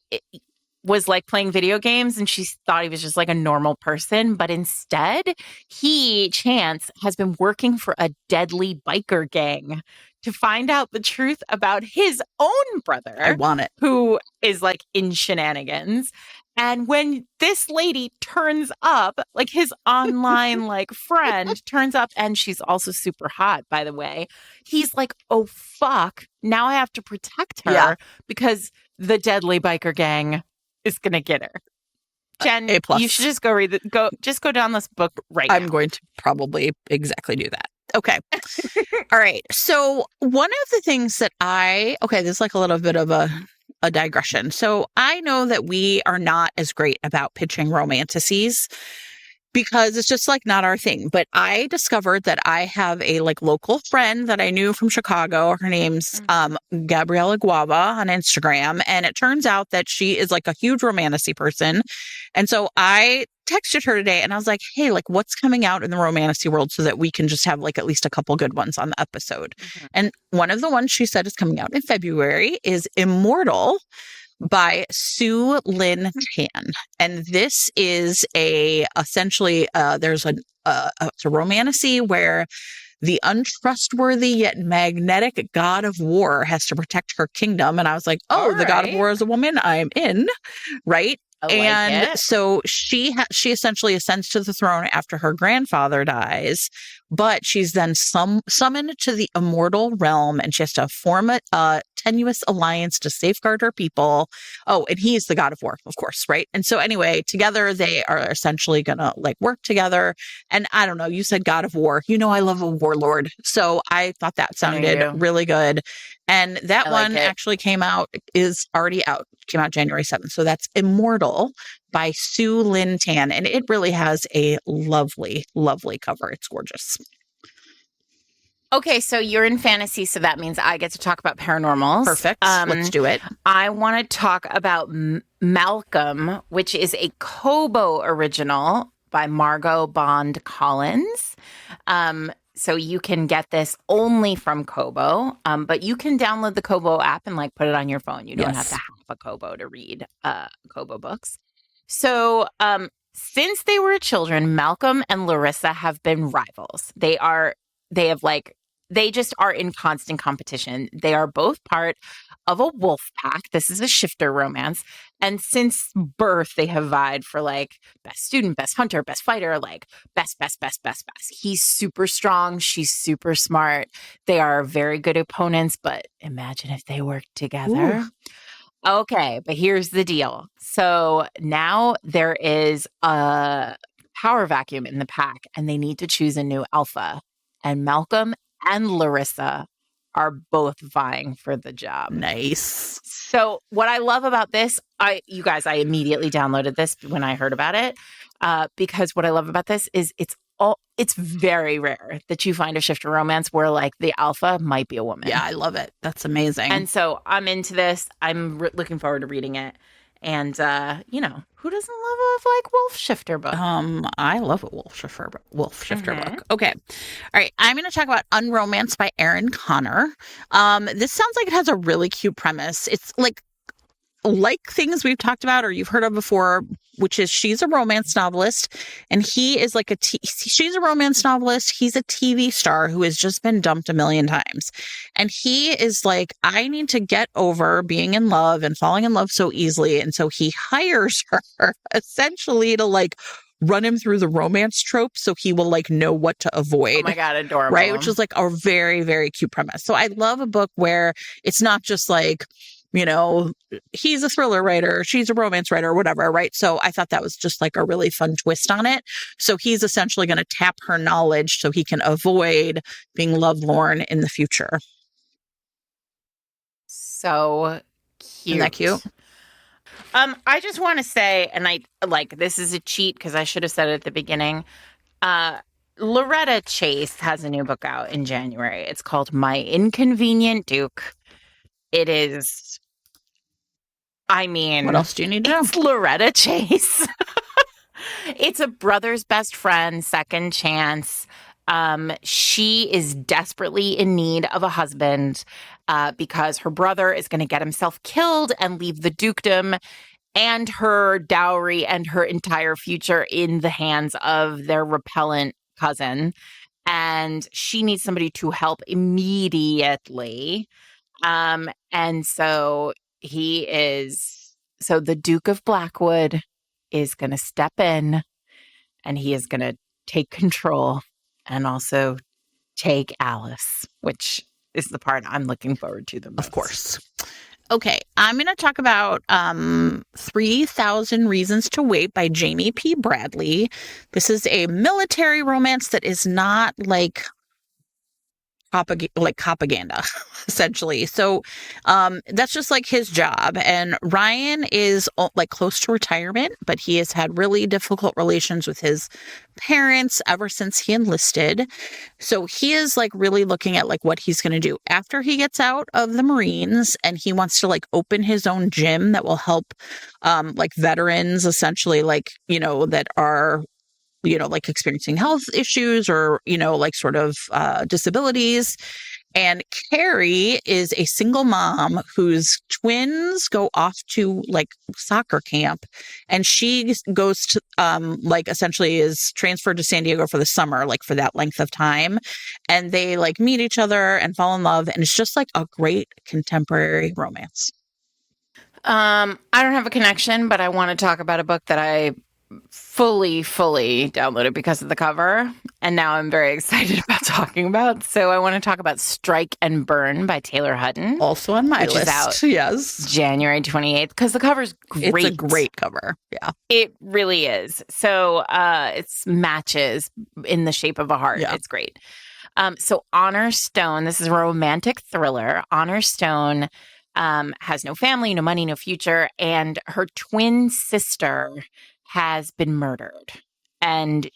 S1: was like playing video games, and she thought he was just like a normal person. But instead, Chance, has been working for a deadly biker gang to find out the truth about his own brother.
S2: I want it.
S1: Who is like in shenanigans. And when this lady turns up, like his online like friend turns up, and she's also super hot, by the way, he's like, oh, fuck. Now I have to protect her because the deadly biker gang is going to get her. Jen, you should just go down this book right now.
S2: I'm going to probably exactly do that. Okay. All right. So one of the things that this is like a little bit of a digression. So I know that we are not as great about pitching romanticises because it's just like not our thing. But I discovered that I have a like local friend that I knew from Chicago. Her name's Gabriella Guava on Instagram. And it turns out that she is like a huge romanticy person. And so I texted her today and I was like, hey, like what's coming out in the romanticy world so that we can just have like at least a couple good ones on the episode. And one of the ones she said is coming out in February is Immortal by Sue Lynn Tan. And this is essentially there's it's a romanticy where the untrustworthy yet magnetic god of war has to protect her kingdom. And I was like, the god of war is a woman. I'm in, right? So she essentially ascends to the throne after her grandfather dies, but she's then summoned to the immortal realm, and she has to form a tenuous alliance to safeguard her people. Oh, and he's the god of war, of course, right? And so anyway, together they are essentially gonna like work together. And I don't know, you said god of war. I love a warlord, so I thought that sounded really good. And that one actually is already out. Came out January 7th. So that's Immortal by Sue Lynn Tan. And it really has a lovely, lovely cover. It's gorgeous.
S1: Okay, so you're in fantasy, so that means I get to talk about paranormals.
S2: Perfect. Let's do it.
S1: I want to talk about Malcolm, which is a Kobo original by Margot Bond Collins. So you can get this only from Kobo, but you can download the Kobo app and like put it on your phone. You don't have to have a Kobo to read Kobo books. So since they were children, Malcolm and Larissa have been rivals. They just are in constant competition. They are both part of a wolf pack. This is a shifter romance. And since birth, they have vied for like best student, best hunter, best fighter, like best. He's super strong. She's super smart. They are very good opponents, but imagine if they worked together. Ooh. Okay, but here's the deal. So now there is a power vacuum in the pack, and they need to choose a new alpha. And Malcolm and Larissa are both vying for the job.
S2: Nice.
S1: So what I love about this, I immediately downloaded this when I heard about it, because what I love about this is it's it's very rare that you find a shifter romance where like the alpha might be a woman.
S2: Yeah, I love it. That's amazing.
S1: And so I'm into this. I'm looking forward to reading it. And who doesn't love a like wolf shifter book?
S2: I love a wolf shifter book. Okay. All right. I'm going to talk about Unromanced by Erin Connor. This sounds like it has a really cute premise. It's like things we've talked about or you've heard of before, which is she's a romance novelist and he is like she's a romance novelist. He's a TV star who has just been dumped a million times. And he is like, I need to get over being in love and falling in love so easily. And so he hires her essentially to like run him through the romance trope so he will like know what to avoid.
S1: Oh my God, adorable.
S2: Right? Which is like a very, very cute premise. So I love a book where it's not just like, he's a thriller writer, she's a romance writer, whatever, right? So I thought that was just like a really fun twist on it. So he's essentially going to tap her knowledge so he can avoid being lovelorn in the future.
S1: So cute.
S2: Isn't that cute?
S1: I just want to say, and I like this is a cheat because I should have said it at the beginning. Loretta Chase has a new book out in January. It's called My Inconvenient Duke. It is, what
S2: else do you need to know?
S1: It's Loretta Chase. It's a brother's best friend, second chance. She is desperately in need of a husband because her brother is going to get himself killed and leave the dukedom and her dowry and her entire future in the hands of their repellent cousin. And she needs somebody to help immediately. And so the Duke of Blackwood is going to step in and he is going to take control and also take Alice, which is the part I'm looking forward to the most.
S2: Of course. Okay, I'm going to talk about 3,000 Reasons to Wait by Jamie P. Bradley. This is a military romance that is not like propaganda, essentially. So that's just like his job. And Ryan is like close to retirement, but he has had really difficult relations with his parents ever since he enlisted. So he is like really looking at like what he's going to do after he gets out of the Marines, and he wants to like open his own gym that will help like veterans essentially, like, that are like experiencing health issues or, like sort of disabilities. And Carrie is a single mom whose twins go off to like soccer camp. And she goes to like essentially is transferred to San Diego for the summer, like for that length of time. And they like meet each other and fall in love. And it's just like a great contemporary romance.
S1: I don't have a connection, but I want to talk about a book that I fully downloaded because of the cover, and now I'm very excited about talking about. So I want to talk about Strike and Burn by Taylor Hutton,
S2: also on my list.
S1: Is out
S2: yes,
S1: January 28th, because the cover's great.
S2: It's a great cover. Yeah,
S1: it really is. So it's matches in the shape of a heart. Yeah. It's great. So Honor Stone, this is a romantic thriller. Honor Stone has no family, no money, no future, and her twin sister has been murdered, and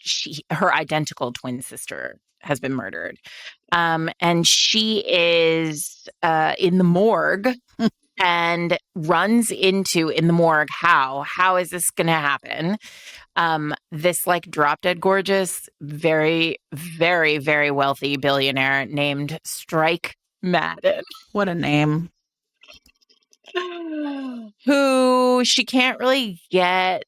S1: her identical twin sister has been murdered. And she is in the morgue and runs into in the morgue. How is this going to happen? This like drop dead gorgeous, very, very, very wealthy billionaire named Strike Madden.
S2: What a name.
S1: Who she can't really get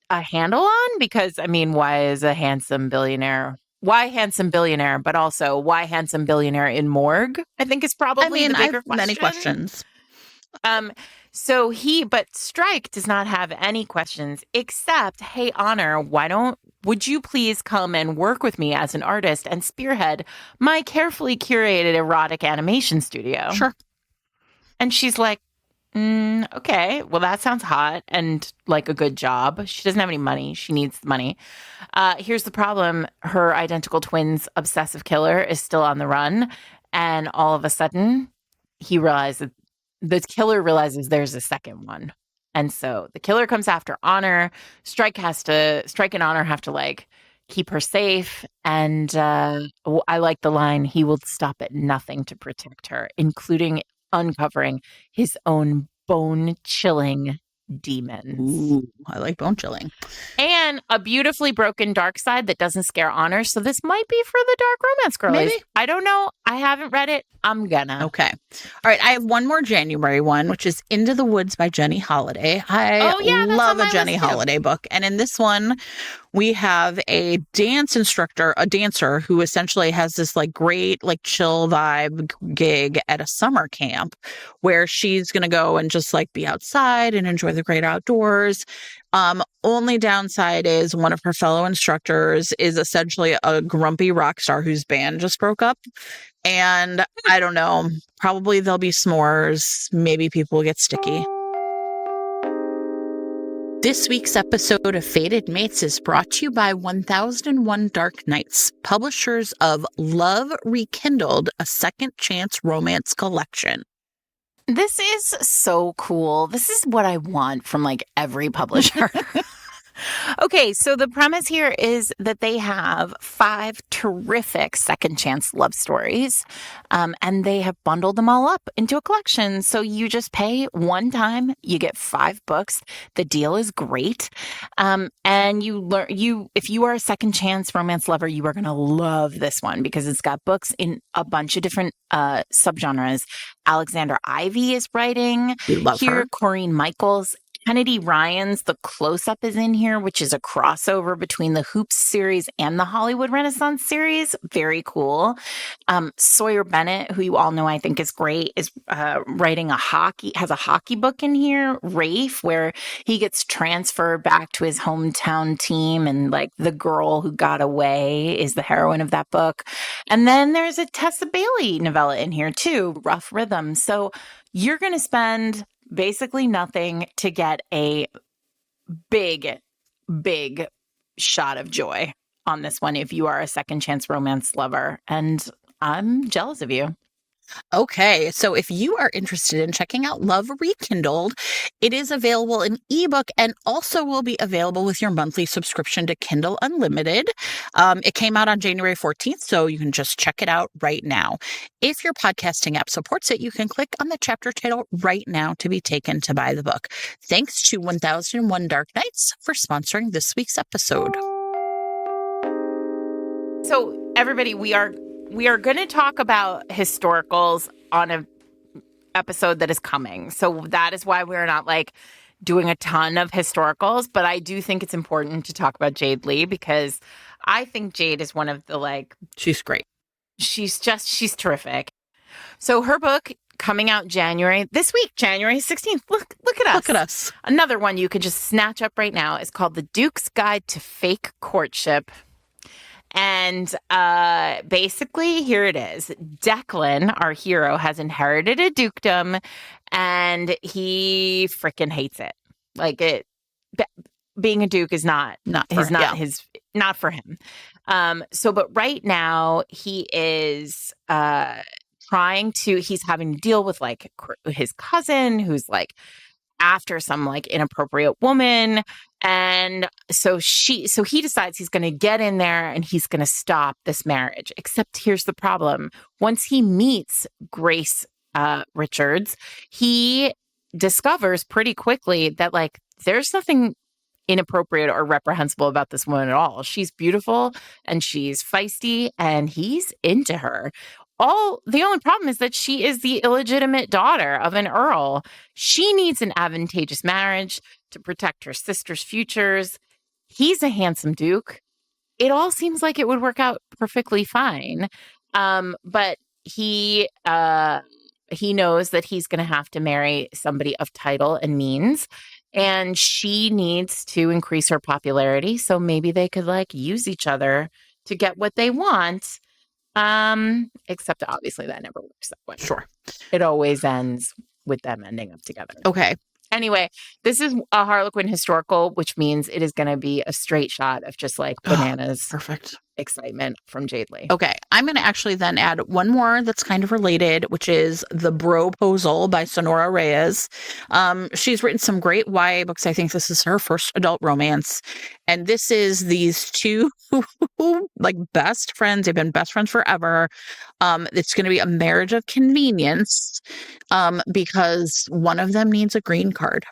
S1: a handle on because, why is a handsome billionaire? Why handsome billionaire? But also, why handsome billionaire in morgue? I think is probably the bigger question.
S2: Many questions.
S1: But Strike does not have any questions except, hey, Honor, would you please come and work with me as an artist and spearhead my carefully curated erotic animation studio?
S2: Sure.
S1: And she's like, okay, well, that sounds hot and like a good job. She doesn't have any money. She needs the money. Here's the problem. Her identical twin's obsessive killer is still on the run. And all of a sudden, the killer realizes there's a second one. And so the killer comes after Honor. Strike and Honor have to like keep her safe. And I like the line, he will stop at nothing to protect her, including uncovering his own bone-chilling demons.
S2: Ooh, I like bone chilling.
S1: And a beautifully broken dark side that doesn't scare honors. So this might be for the dark romance girlies.
S2: Maybe.
S1: I don't know. I haven't read it. I'm gonna.
S2: Okay. All right. I have one more January one, which is Into the Woods by Jenny Holiday. I
S1: that's
S2: love
S1: on
S2: a
S1: my
S2: Jenny
S1: list too.
S2: Holiday book. And in this one, we have a dance instructor, a dancer who essentially has this like great, like chill vibe gig at a summer camp where she's going to go and just like be outside and enjoy the great outdoors. Only downside is one of her fellow instructors is essentially a grumpy rock star whose band just broke up. And I don't know, probably there'll be s'mores. Maybe people will get sticky. This week's episode of Fated Mates is brought to you by 1001 Dark Nights, publishers of Love Rekindled, a second chance romance collection.
S1: This is so cool. This is what I want from like every publisher. Okay, so the premise here is that they have 5 terrific second chance love stories, and they have bundled them all up into a collection. So you just pay one time, you get 5 books. The deal is great, and you learn. If you are a second chance romance lover, you are going to love this one because it's got books in a bunch of different subgenres. Alexander Ivy is writing
S2: We love
S1: here.
S2: her.
S1: Corrine Michaels. Kennedy Ryan's The Close-Up is in here, which is a crossover between the Hoops series and the Hollywood Renaissance series. Very cool. Sawyer Bennett, who you all know I think is great, is writing has a hockey book in here, Rafe, where he gets transferred back to his hometown team, and like the girl who got away is the heroine of that book. And then there's a Tessa Bailey novella in here too, Rough Rhythm. So you're going to spend basically nothing to get a big shot of joy on this one if you are a second chance romance lover. And I'm jealous of you.
S2: Okay, so if you are interested in checking out Love Rekindled, it is available in ebook and also will be available with your monthly subscription to Kindle Unlimited. It came out on January 14th, so you can just check it out right now. If your podcasting app supports it, you can click on the chapter title right now to be taken to buy the book. Thanks to 1001 Dark Nights for sponsoring this week's episode.
S1: So everybody, we are going to talk about historicals on an episode that is coming. So that is why we're not like doing a ton of historicals, but I do think it's important to talk about Jade Lee because I think Jade is one of the like...
S2: She's great.
S1: She's terrific. So her book coming out this week, January 16th. Look at us.
S2: Look at us.
S1: Another one you could just snatch up right now is called The Duke's Guide to Fake Courtship. And basically, here it is. Declan, our hero, has inherited a dukedom, and he freaking hates it. Like being a duke is not for him. But right now he is he's having to deal with like his cousin who's like after some like inappropriate woman. And so he decides he's going to get in there and he's going to stop this marriage. Except here's the problem. Once he meets Grace Richards, he discovers pretty quickly that like there's nothing inappropriate or reprehensible about this woman at all. She's beautiful and she's feisty and he's into her. The only problem is that she is the illegitimate daughter of an earl. She needs an advantageous marriage to protect her sister's futures. He's a handsome duke. It all seems like it would work out perfectly fine. But he knows that he's going to have to marry somebody of title and means, and she needs to increase her popularity. So maybe they could like use each other to get what they want. Except obviously that never works that way.
S2: Sure.
S1: It always ends with them ending up together.
S2: Okay.
S1: Anyway, this is a Harlequin historical, which means it is going to be a straight shot of just like bananas.
S2: Perfect.
S1: excitement from Jade Lee.
S2: Okay, I'm going to actually then add one more that's kind of related, which is The Broposal by Sonora Reyes. She's written some great YA books. I think this is her first adult romance. And this is these two like best friends. They've been best friends forever. It's going to be a marriage of convenience because one of them needs a green card.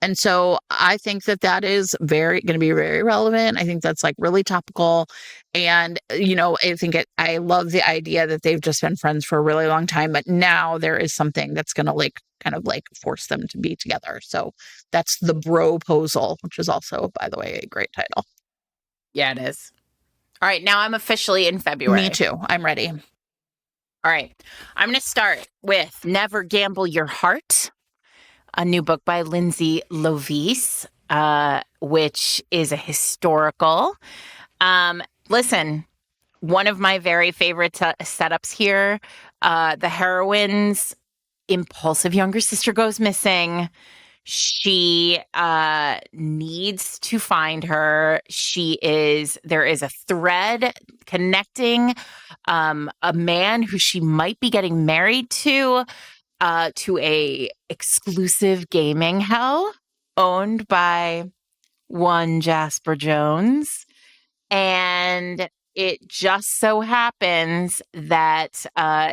S2: And so I think that that is going to be very relevant. I think that's like really topical. And, I love the idea that they've just been friends for a really long time, but now there is something that's going to kind of force them to be together. So that's The Broposal, which is also, by the way, a great title.
S1: Yeah, it is. All right. Now I'm officially in February.
S2: Me too. I'm ready.
S1: All right. I'm going to start with Never Gamble Your Heart, a new book by Lindsay Lovis, which is a historical. Listen, one of my very favorite setups here, the heroine's impulsive younger sister goes missing. She needs to find her. There is a thread connecting a man who she might be getting married to a exclusive gaming hell owned by one Jasper Jones. And it just so happens that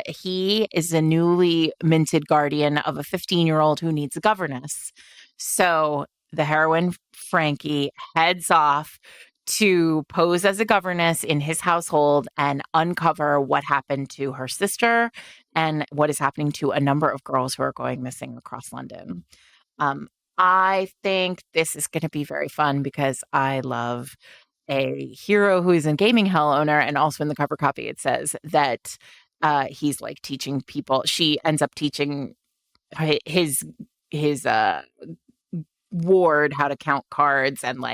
S1: he is a newly minted guardian of a 15-year-old who needs a governess. So the heroine, Frankie, heads off to pose as a governess in his household and uncover what happened to her sister and what is happening to a number of girls who are going missing across London. I think this is going to be very fun because I love a hero who is a gaming hell owner, and also in the cover copy it says that he's teaching people. She ends up teaching his ward how to count cards, and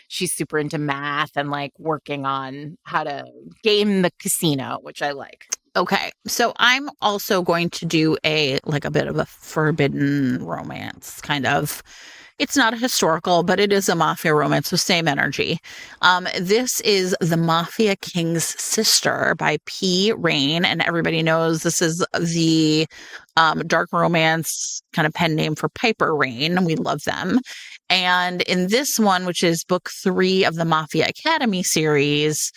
S1: she's super into math and working on how to game the casino, which I like.
S2: Okay, so I'm also going to do a bit of a forbidden romance kind of. It's not a historical, but it is a mafia romance with same energy. This is The Mafia King's Sister by P. Rain, and everybody knows this is the dark romance kind of pen name for Piper Rain. We love them. And in this one, which is book 3 of the Mafia Academy series,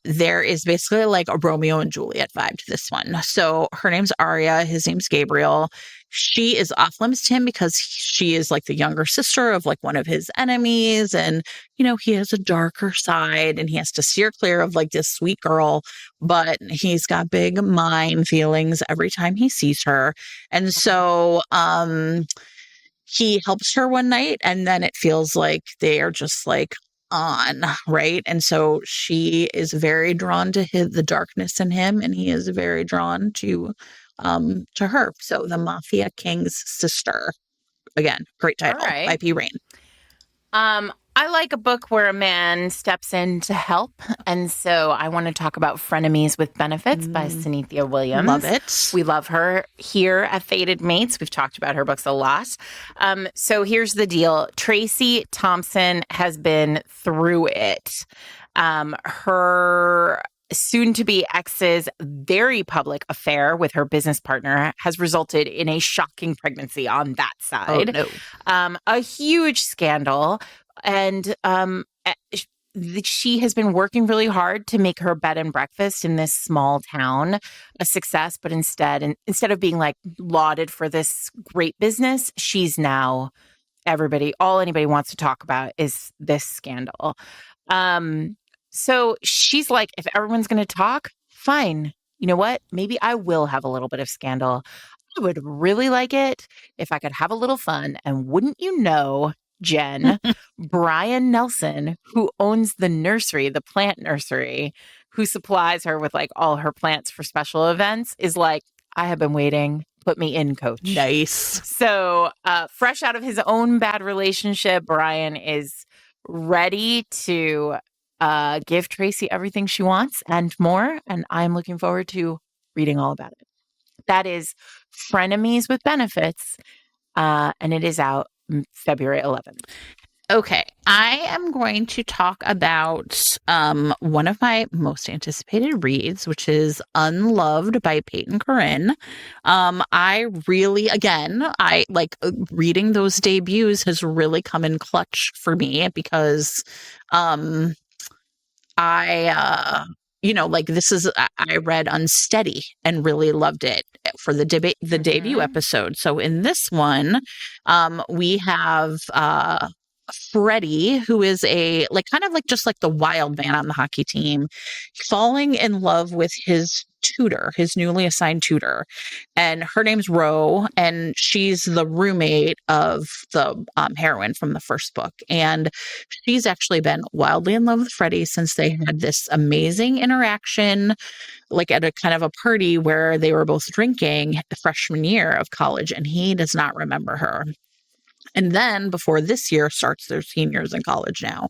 S2: there is basically a Romeo and Juliet vibe to this one. So her name's Aria, his name's Gabriel. She is off limits to him because she is the younger sister of one of his enemies. And, he has a darker side and he has to steer clear of this sweet girl, but he's got big mine feelings every time he sees her. And so, he helps her one night and then it feels like they are just on, right? And so she is very drawn to the darkness in him, and he is very drawn to her. So The Mafia King's Sister, again, great title by P. Rain.
S1: I like a book where a man steps in to help, and so I want to talk about Frenemies with Benefits by Synethia Williams.
S2: Love it.
S1: We love her here at Fated Mates. We've talked about her books a lot. So here's the deal. Tracy Thompson has been through it. Her soon-to-be ex's very public affair with her business partner has resulted in a shocking pregnancy on that side.
S2: Oh, no.
S1: A huge scandal. And she has been working really hard to make her bed and breakfast in this small town a success. But instead of being lauded for this great business, she's now all anybody wants to talk about is this scandal. So she's if everyone's going to talk, fine. You know what? Maybe I will have a little bit of scandal. I would really like it if I could have a little fun. And wouldn't you know, Jen, Brian Nelson, who owns the plant nursery, who supplies her with all her plants for special events, is I have been waiting. Put me in, coach.
S2: Nice.
S1: So fresh out of his own bad relationship, Brian is ready to give Tracy everything she wants and more. And I'm looking forward to reading all about it. That is Frenemies with Benefits. And it is out February 11th.
S2: Okay, I am going to talk about one of my most anticipated reads, which is Unloved by Peyton Corinne. I really, again, I like reading those debuts has really come in clutch for me because um like this is I read Unsteady and really loved it for the debut episode. So in this one, we have Freddie, who is a like kind of like just like the wild man on the hockey team, falling in love with his tutor, his newly assigned tutor. And her name's Ro, and she's the roommate of the heroine from the first book. And she's actually been wildly in love with Freddie since they had this amazing interaction, like at a kind of a party where they were both drinking the freshman year of college, and he does not remember her. And then before this year starts, their seniors in college now.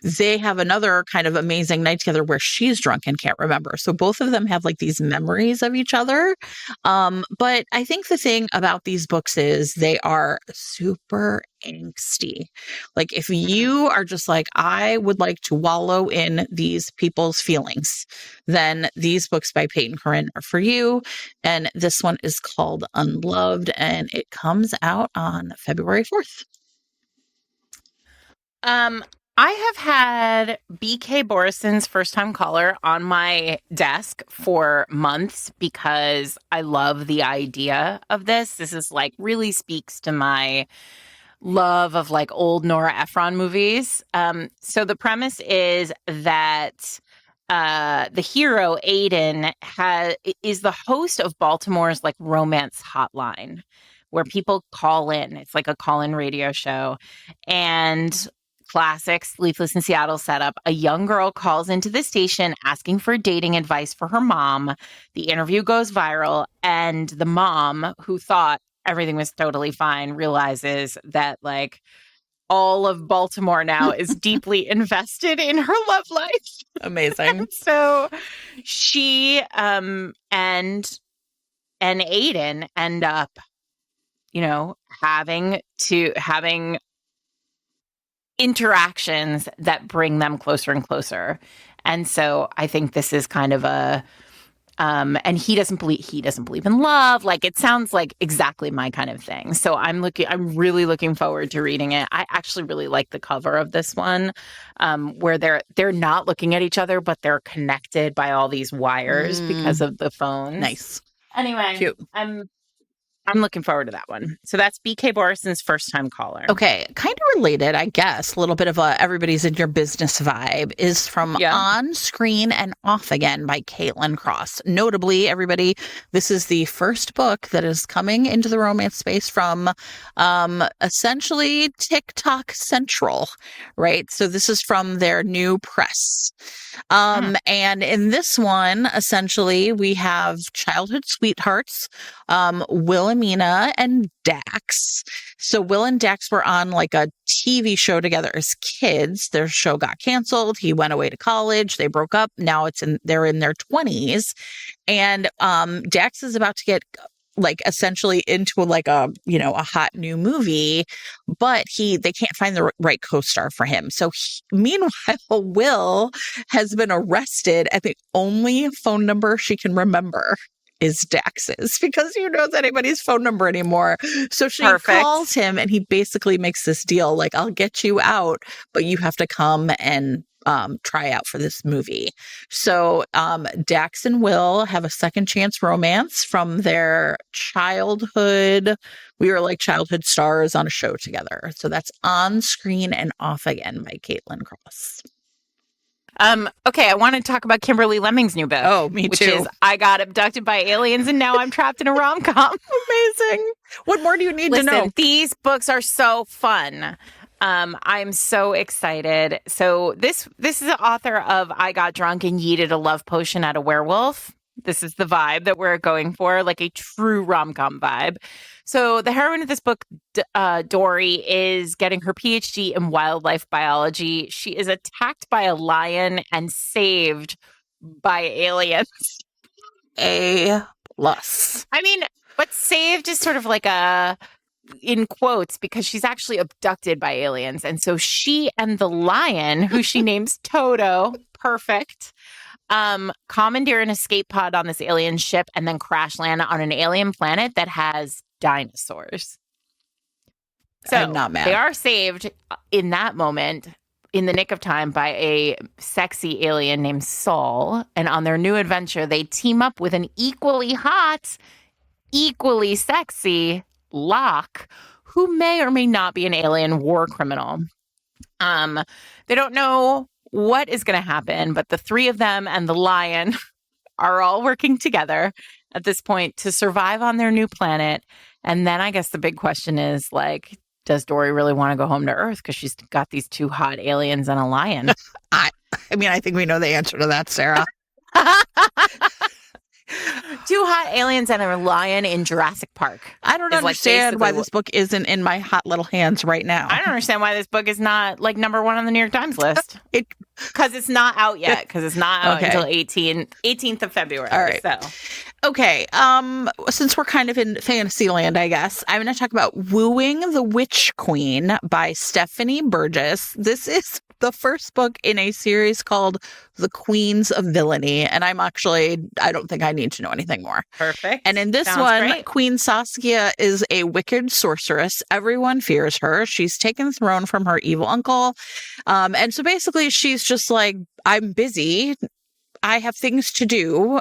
S2: They have another kind of amazing night together where she's drunk and can't remember. So both of them have like these memories of each other. But I think the thing about these books is they are super angsty. Like if you are just like, I would like to wallow in these people's feelings, then these books by Peyton Corinne are for you. And this one is called Unloved, and it comes out on February 4th.
S1: I have had BK Borison's First Time Caller on my desk for months because I love the idea of this. This is like really speaks to my love of like old Nora Ephron movies. So the premise is that the hero Aiden is the host of Baltimore's like romance hotline, where people call in. It's like a call-in radio show, and classic Sleepless in Seattle setup. A young girl calls into the station asking for dating advice for her mom. The interview goes viral, and the mom, who thought everything was totally fine, realizes that like all of Baltimore now is deeply invested in her love life.
S2: Amazing.
S1: So she and Aiden end up, having interactions that bring them closer and closer. And so I think this is kind of a and he doesn't believe in love. Like it sounds like exactly my kind of thing. So I'm really looking forward to reading it. I actually really like the cover of this one, where they're not looking at each other, but they're connected by all these wires because of the phones.
S2: Nice.
S1: Anyway,
S2: cute.
S1: I'm looking forward to that one. So that's BK Borison's First Time Caller.
S2: Okay, kind of related, I guess, a little bit of a everybody's in your business vibe is from On Screen and Off Again by Caitlin Cross. Notably, everybody, this is the first book that is coming into the romance space from essentially TikTok Central, right? So this is from their new press. And in this one, essentially, we have childhood sweethearts, Wilhelmina and Dax. So Will and Dax were on like a TV show together as kids. Their show got canceled. He went away to college. They broke up. Now they're in their 20s. And Dax is about to get like essentially into like a hot new movie, but they can't find the right co-star for him. So meanwhile, Will has been arrested, and the only phone number she can remember is Dax's, because who knows anybody's phone number anymore. So she calls him, and he basically makes this deal like, I'll get you out, but you have to come and try out for this movie. So Dax and Will have a second chance romance from their childhood. We were like childhood stars on a show together. So that's On Screen and Off Again by Caitlin Cross.
S1: Okay, I want to talk about Kimberly Lemming's new book.
S2: Oh, me too.
S1: Which is I Got Abducted by Aliens and Now I'm Trapped in a Rom-Com.
S2: Amazing. What more do you need to know?
S1: These books are so fun. I'm so excited. So this is the author of I Got Drunk and Yeeted a Love Potion at a Werewolf. This is the vibe that we're going for, like a true rom-com vibe. So the heroine of this book, Dory, is getting her PhD in wildlife biology. She is attacked by a lion and saved by aliens.
S2: A plus.
S1: I mean, but saved is sort of like a in quotes because she's actually abducted by aliens. And so she and the lion, who she names Toto, perfect, commandeer an escape pod on this alien ship and then crash land on an alien planet that has dinosaurs. So
S2: I'm not mad.
S1: They are saved in that moment, in the nick of time, by a sexy alien named Saul. And on their new adventure, they team up with an equally hot, equally sexy Locke, who may or may not be an alien war criminal. They don't know what is going to happen, but the three of them and the lion are all working together at this point to survive on their new planet. And then I guess the big question is, like, does Dory really want to go home to Earth because she's got these two hot aliens and a lion?
S2: I mean, I think we know the answer to that, Sarah.
S1: Two hot aliens and a lion in Jurassic Park.
S2: I don't understand why this book isn't in my hot little hands right now.
S1: I don't understand why this book is not like number one on the New York Times list. Because it's not out yet. Because it's not out until 18th of February.
S2: All right.
S1: So.
S2: Okay. Since we're kind of in fantasy land, I guess, I'm going to talk about Wooing the Witch Queen by Stephanie Burgess. This is the first book in a series called The Queens of Villainy. And I don't think I need to know anything more.
S1: Perfect.
S2: And in this one, Queen Saskia is a wicked sorceress. Everyone fears her. She's taken the throne from her evil uncle. And so basically she's just like, I'm busy. I have things to do.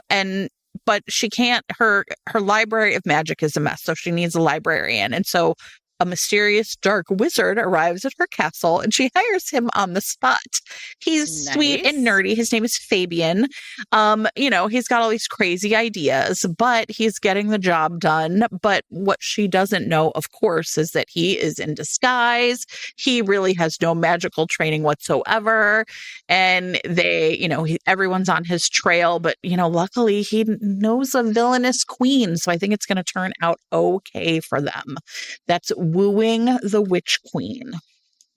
S2: But she can't, her library of magic is a mess. So she needs a librarian. And so a mysterious dark wizard arrives at her castle and she hires him on the spot. He's sweet and nerdy. His name is Fabian. He's got all these crazy ideas, but he's getting the job done. But what she doesn't know, of course, is that he is in disguise. He really has no magical training whatsoever. And everyone's on his trail, but, luckily he knows a villainous queen. So I think it's going to turn out okay for them. That's Wooing the Witch Queen.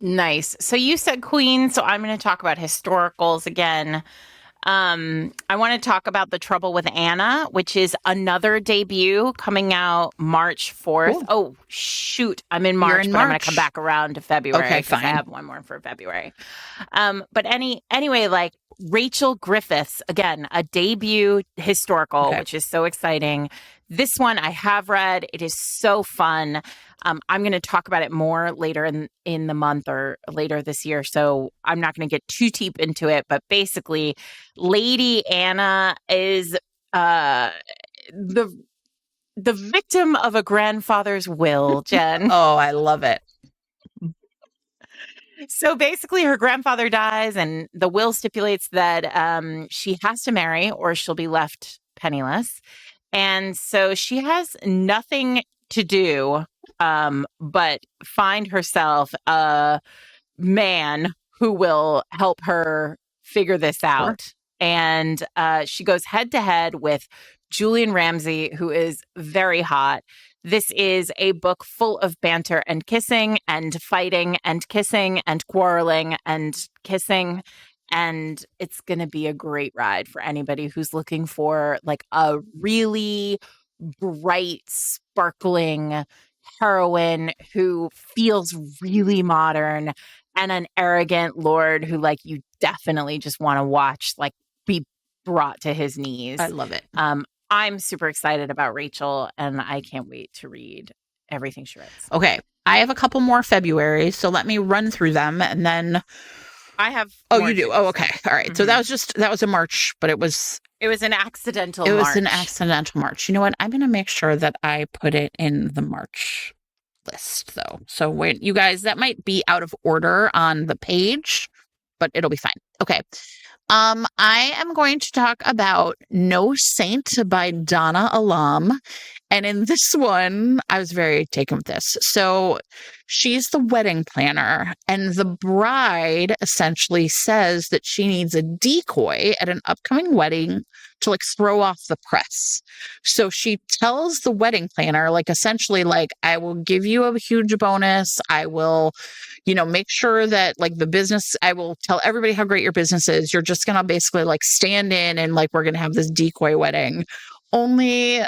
S1: Nice. So you said queen, so I'm going to talk about historicals again. I want to talk about The Trouble with Anna, which is another debut coming out March 4th. Ooh. Oh, shoot. I'm in March, but I'm going to come back around to February.
S2: Okay, fine.
S1: I have one more for February. But anyway, like Rachel Griffiths, again, a debut historical, which is so exciting. This one I have read. It is so fun. I'm going to talk about it more later in the month or later this year, so I'm not going to get too deep into it. But basically, Lady Anna is the victim of a grandfather's will, Jen.
S2: Oh, I love it.
S1: So basically, her grandfather dies, and the will stipulates that she has to marry or she'll be left penniless. And so she has nothing to do but find herself a man who will help her figure this out. Sure. And she goes head to head with Julian Ramsey, who is very hot. This is a book full of banter and kissing and fighting and kissing and quarreling and kissing. And it's going to be a great ride for anybody who's looking for like a really bright, sparkling heroine who feels really modern and an arrogant lord who like you definitely just want to watch like be brought to his knees.
S2: I love it.
S1: I'm super excited about Rachel and I can't wait to read everything she writes.
S2: Okay. I have a couple more February, so let me run through them and then
S1: I have.
S2: Oh, you do? Oh, okay. All right. Mm-hmm. So that was a March, but it was
S1: an accidental March.
S2: It was an accidental March. You know what? I'm going to make sure that I put it in the March list, though. So wait, you guys, that might be out of order on the page, but it'll be fine. Okay. I am going to talk about No Saint by Donna Alam. And in this one, I was very taken with this. So she's the wedding planner, and the bride essentially says that she needs a decoy at an upcoming wedding to like throw off the press. So she tells the wedding planner, like essentially like, I will give you a huge bonus. I will, make sure that like the business, I will tell everybody how great your business is. You're just going to basically like stand in and like, we're going to have this decoy wedding. Only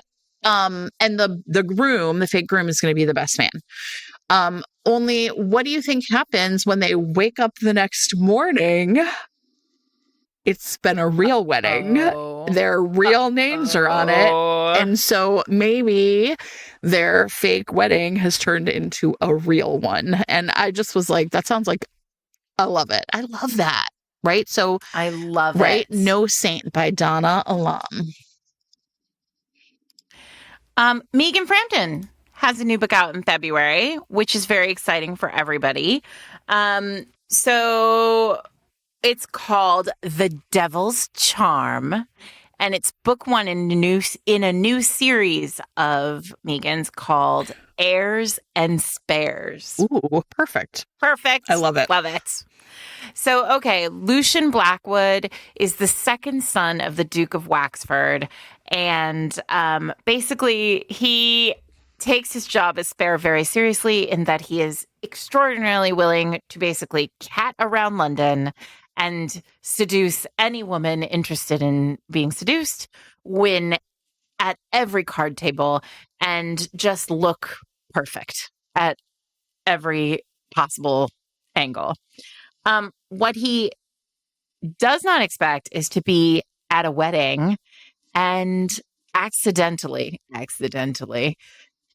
S2: And the groom, the fake groom, is going to be the best man. Only what do you think happens when they wake up the next morning? It's been a real wedding. Their real names are on it. And so maybe their fake wedding has turned into a real one. And I just was like, that sounds like, I love it. I love that. Right? So
S1: I love
S2: right?
S1: it.
S2: No Saint by Donna Alum.
S1: Megan Frampton has a new book out in February, which is very exciting for everybody. So it's called The Devil's Charm, and it's book one in a new series of Megan's called Heirs and Spares.
S2: Ooh, perfect.
S1: Perfect.
S2: I love it.
S1: Love it. So, okay, Lucian Blackwood is the second son of the Duke of Waxford, and basically he takes his job as spare very seriously in that he is extraordinarily willing to basically cat around London and seduce any woman interested in being seduced, win at every card table, and just look perfect at every possible angle. What he does not expect is to be at a wedding and accidentally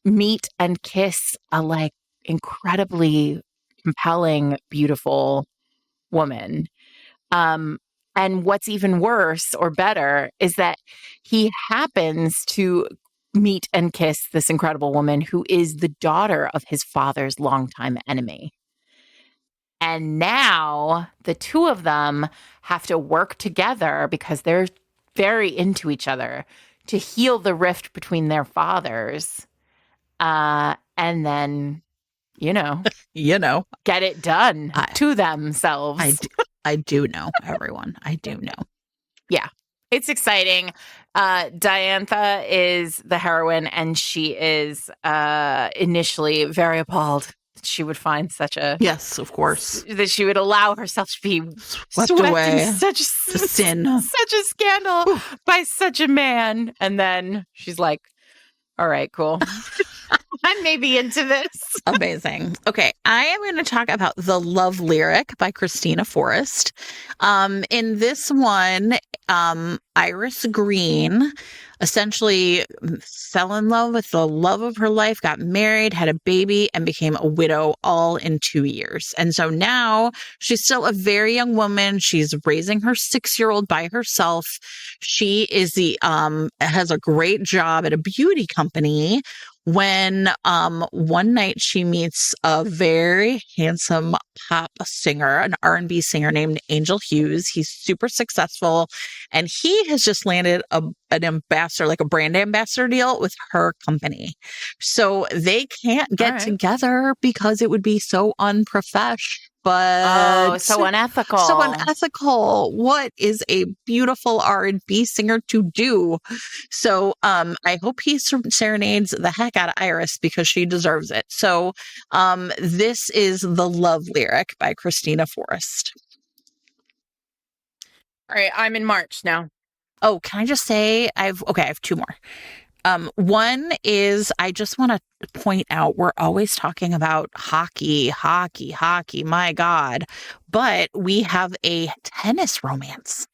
S1: meet and kiss a like incredibly compelling, beautiful woman. And what's even worse or better is that he happens to meet and kiss this incredible woman who is the daughter of his father's longtime enemy. And now the two of them have to work together because they're very into each other to heal the rift between their fathers. And then, get it done to themselves.
S2: I do know, everyone. I do know.
S1: Yeah, it's exciting. Diantha is the heroine, and she is initially very appalled that she would find such a...
S2: Yes, of course.
S1: That she would allow herself to be
S2: swept away
S1: in such a
S2: sin.
S1: Such a scandal by such a man. And then she's like, all right, cool. I'm maybe into this.
S2: Amazing. Okay, I am going to talk about The Love Lyric by Christina Forrest. In this one, Iris Green essentially fell in love with the love of her life, got married, had a baby, and became a widow all in 2 years. And so now she's still a very young woman. She's raising her 6-year-old by herself. She is has a great job at a beauty company when one night she meets a very handsome pop singer, an R&B singer named Angel Hughes. He's super successful, and he has just landed an ambassador, like a brand ambassador deal with her company. So they can't get together because it would be so unprofessional. But
S1: so unethical.
S2: So unethical. What is a beautiful R&B singer to do? So I hope he serenades the heck out of Iris because she deserves it. So this is The Love Lyric by Christina Forrest.
S1: All right, I'm in March now.
S2: Oh, can I just say I have 2 more. One is I just want to point out we're always talking about hockey, my God. But we have a tennis romance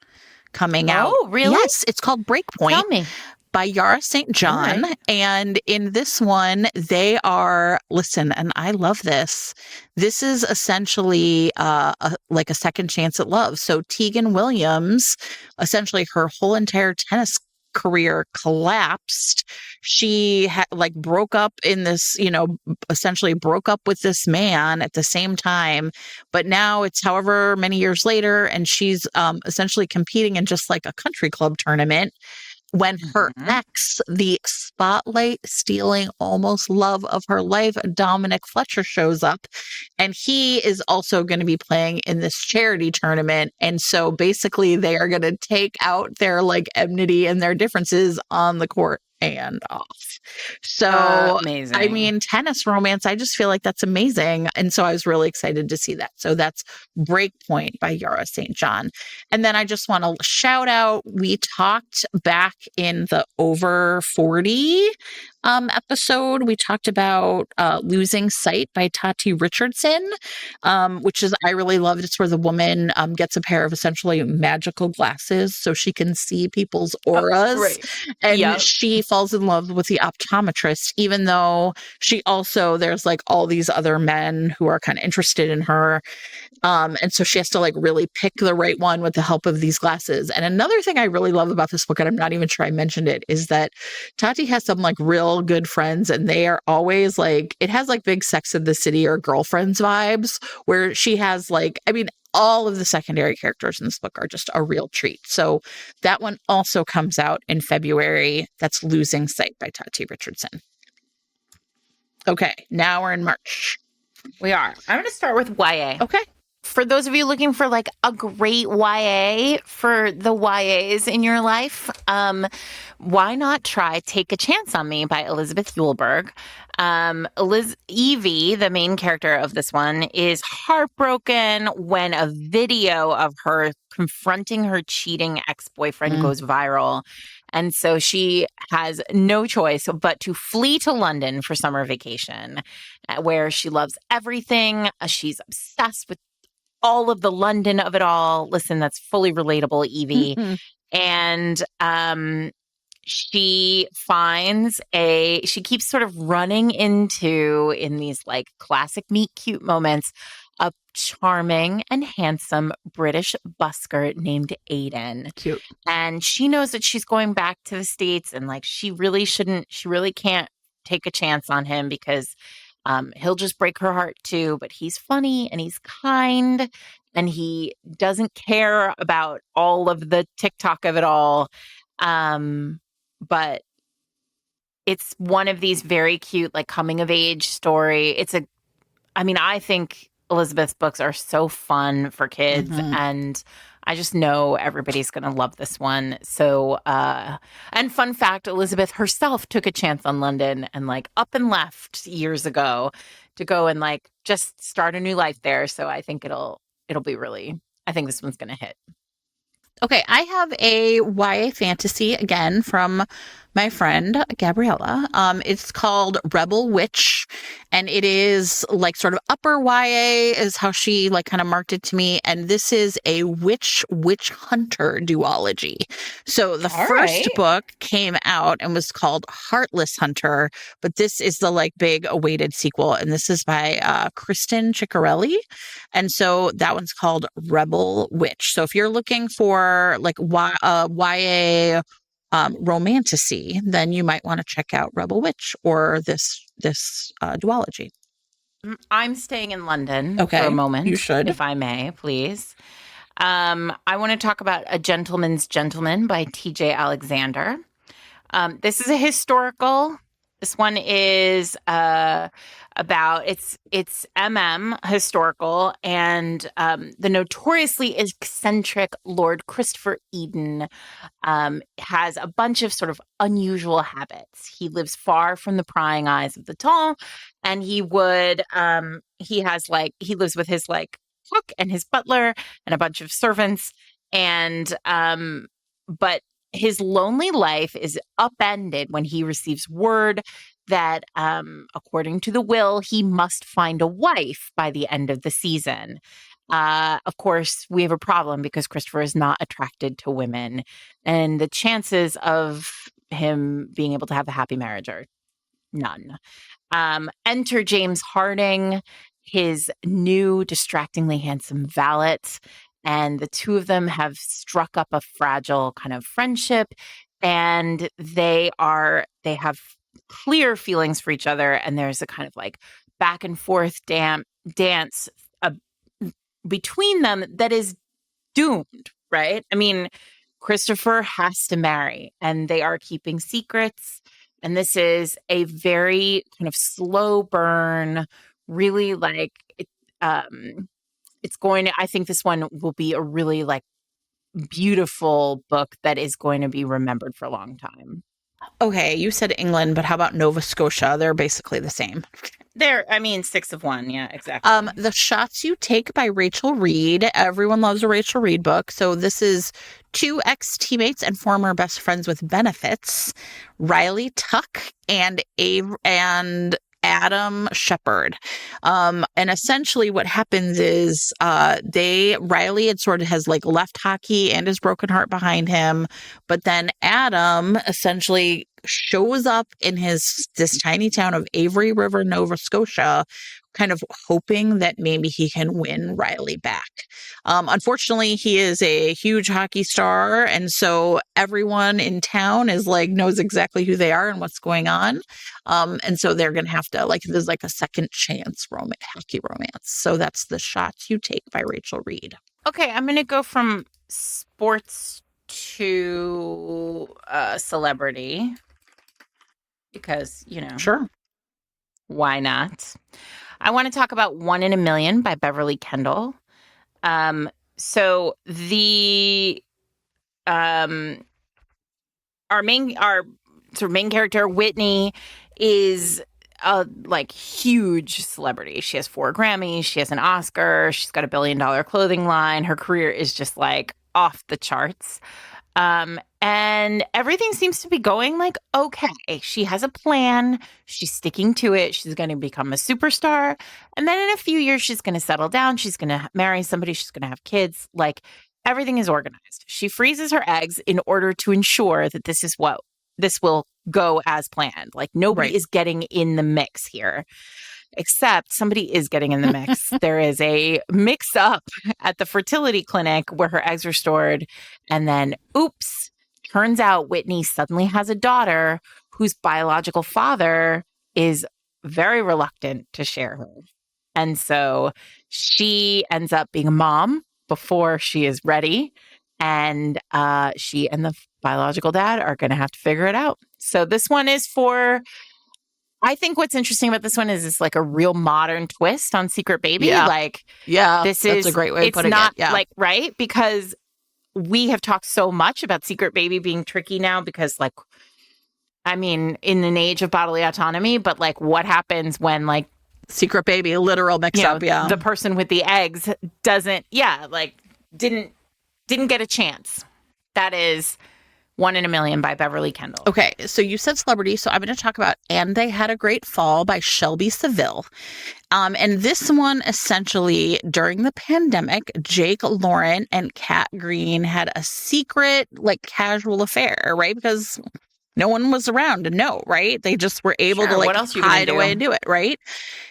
S2: coming out.
S1: Oh, really?
S2: Yes, it's called Breakpoint.
S1: Tell me.
S2: By Yara St. John. Right. And in this one, they are, listen, and I love this. This is essentially like a second chance at love. So Tegan Williams, essentially her whole entire tennis career collapsed. She broke up in this, essentially broke up with this man at the same time. But now it's however many years later, and she's essentially competing in just like a country club tournament when her ex, the spotlight stealing almost love of her life, Dominic Fletcher, shows up, and he is also going to be playing in this charity tournament. And so basically they are going to take out their like enmity and their differences on the court. and off. So, I
S1: Amazing.
S2: mean, tennis romance, I just feel like that's amazing. And so I was really excited to see that. So that's Breakpoint by Yara St. John. And then I just want to shout out, we talked back in the over 40 episode, we talked about Losing Sight by Tati Richardson, which is, I really loved. It's where the woman gets a pair of essentially magical glasses so she can see people's auras.
S1: Right.
S2: And
S1: Yep.
S2: she falls in love with the optometrist, even though she also, there's like all these other men who are kind of interested in her. And so she has to like really pick the right one with the help of these glasses. And another thing I really love about this book, and I'm not even sure I mentioned it, is that Tati has some like real good friends, and they are always like, it has like big Sex in the City or Girlfriends vibes, where she has like, I mean, all of the secondary characters in this book are just a real treat. So that one also comes out in February. That's Losing Sight by Tati Richardson. Okay, now we're in March.
S1: We are. I'm going to start with YA.
S2: Okay.
S1: For those of you looking for like a great YA for the YAs in your life, why not try Take a Chance on Me by Elizabeth Eulberg. Evie, the main character of this one, is heartbroken when a video of her confronting her cheating ex-boyfriend goes viral. And so she has no choice but to flee to London for summer vacation, where she loves everything. She's obsessed with all of the London of it all. Listen, that's fully relatable, Evie. And she keeps sort of running into, in these like classic meet cute moments, a charming and handsome British busker named Aiden.
S2: Cute.
S1: And she knows that she's going back to the States, and like she really can't take a chance on him because he'll just break her heart too. But he's funny and he's kind and he doesn't care about all of the TikTok of it all. But it's one of these very cute, like coming of age story. I think Elizabeth's books are so fun for kids, and I just know everybody's going to love this one. So, and fun fact, Elizabeth herself took a chance on London and like up and left years ago to go and like just start a new life there. So I think it'll be really, I think this one's going to hit.
S2: Okay, I have a YA fantasy again from my friend Gabriella. It's called Rebel Witch, and it is like sort of upper YA is how she like kind of marked it to me. And this is a witch hunter duology. So the first book came out and was called Heartless Hunter, but this is the like big awaited sequel, and this is by Kristen Ciccarelli. And so that one's called Rebel Witch. So if you're looking for like YA romantasy, then you might want to check out Rebel Witch or this duology.
S1: I'm staying in London for a moment.
S2: You should.
S1: If I may, please. I want to talk about A Gentleman's Gentleman by TJ Alexander. This is a historical. This one is about it's historical, and the notoriously eccentric Lord Christopher Eden has a bunch of sort of unusual habits. He lives far from the prying eyes of the tall, and he lives with his like cook and his butler and a bunch of servants, and but his lonely life is upended when he receives word that, according to the will, he must find a wife by the end of the season. Of course, we have a problem because Christopher is not attracted to women, and the chances of him being able to have a happy marriage are none. Enter James Harding, his new distractingly handsome valet, and the two of them have struck up a fragile kind of friendship, and they have clear feelings for each other, and there's a kind of like back and forth dance between them that is doomed, right? I mean, Christopher has to marry, and they are keeping secrets, and this is a very kind of slow burn, really like it's going to, I think this one will be a really like beautiful book that is going to be remembered for a long time.
S2: Okay, you said England, but how about Nova Scotia? They're basically the same.
S1: There, I mean, 6 of 1. Yeah, exactly.
S2: The Shots You Take by Rachel Reed. Everyone loves a Rachel Reed book. So this is two ex-teammates and former best friends with benefits, Riley Tuck and Adam Shepard. And essentially what happens is Riley had sort of has like left hockey and his broken heart behind him, but then Adam essentially shows up in this tiny town of Avery River, Nova Scotia, kind of hoping that maybe he can win Riley back. Unfortunately, he is a huge hockey star, and so everyone in town is like knows exactly who they are and what's going on. And so they're gonna have to there's like a second chance hockey romance. So that's The Shots You Take by Rachel Reed.
S1: Okay, I'm gonna go from sports to celebrity because
S2: Sure.
S1: why not? I want to talk about 1 in a Million by Beverly Kendall. So the our main character Whitney is a huge celebrity. She has 4 Grammys, she has an Oscar, she's got a $1 billion clothing line. Her career is just off the charts. And everything seems to be going okay. She has a plan. She's sticking to it. She's going to become a superstar. And then in a few years, she's going to settle down. She's going to marry somebody. She's going to have kids. Everything is organized. She freezes her eggs in order to ensure that this will go as planned. Nobody is getting in the mix here. Except somebody is getting in the mix. There is a mix up at the fertility clinic where her eggs are stored. And then, oops, turns out Whitney suddenly has a daughter whose biological father is very reluctant to share her. And so she ends up being a mom before she is ready. And she and the biological dad are going to have to figure it out. So this one is I think what's interesting about this one is it's a real modern twist on Secret Baby.
S2: Yeah.
S1: This
S2: that's a great way of putting it. Yeah.
S1: Right? Because we have talked so much about Secret Baby being tricky now because in an age of bodily autonomy, but what happens when
S2: Secret Baby, literal mix up, yeah.
S1: The person with the eggs didn't get a chance. That is 1 in a Million by Beverly Kendall.
S2: Okay, so you said celebrity, so I'm going to talk about And They Had a Great Fall by Shelby Seville. And this one, essentially, during the pandemic, Jake Lauren and Kat Green had a secret, casual affair, right? Because no one was around to know, right? They just were able to hide away and do it, right?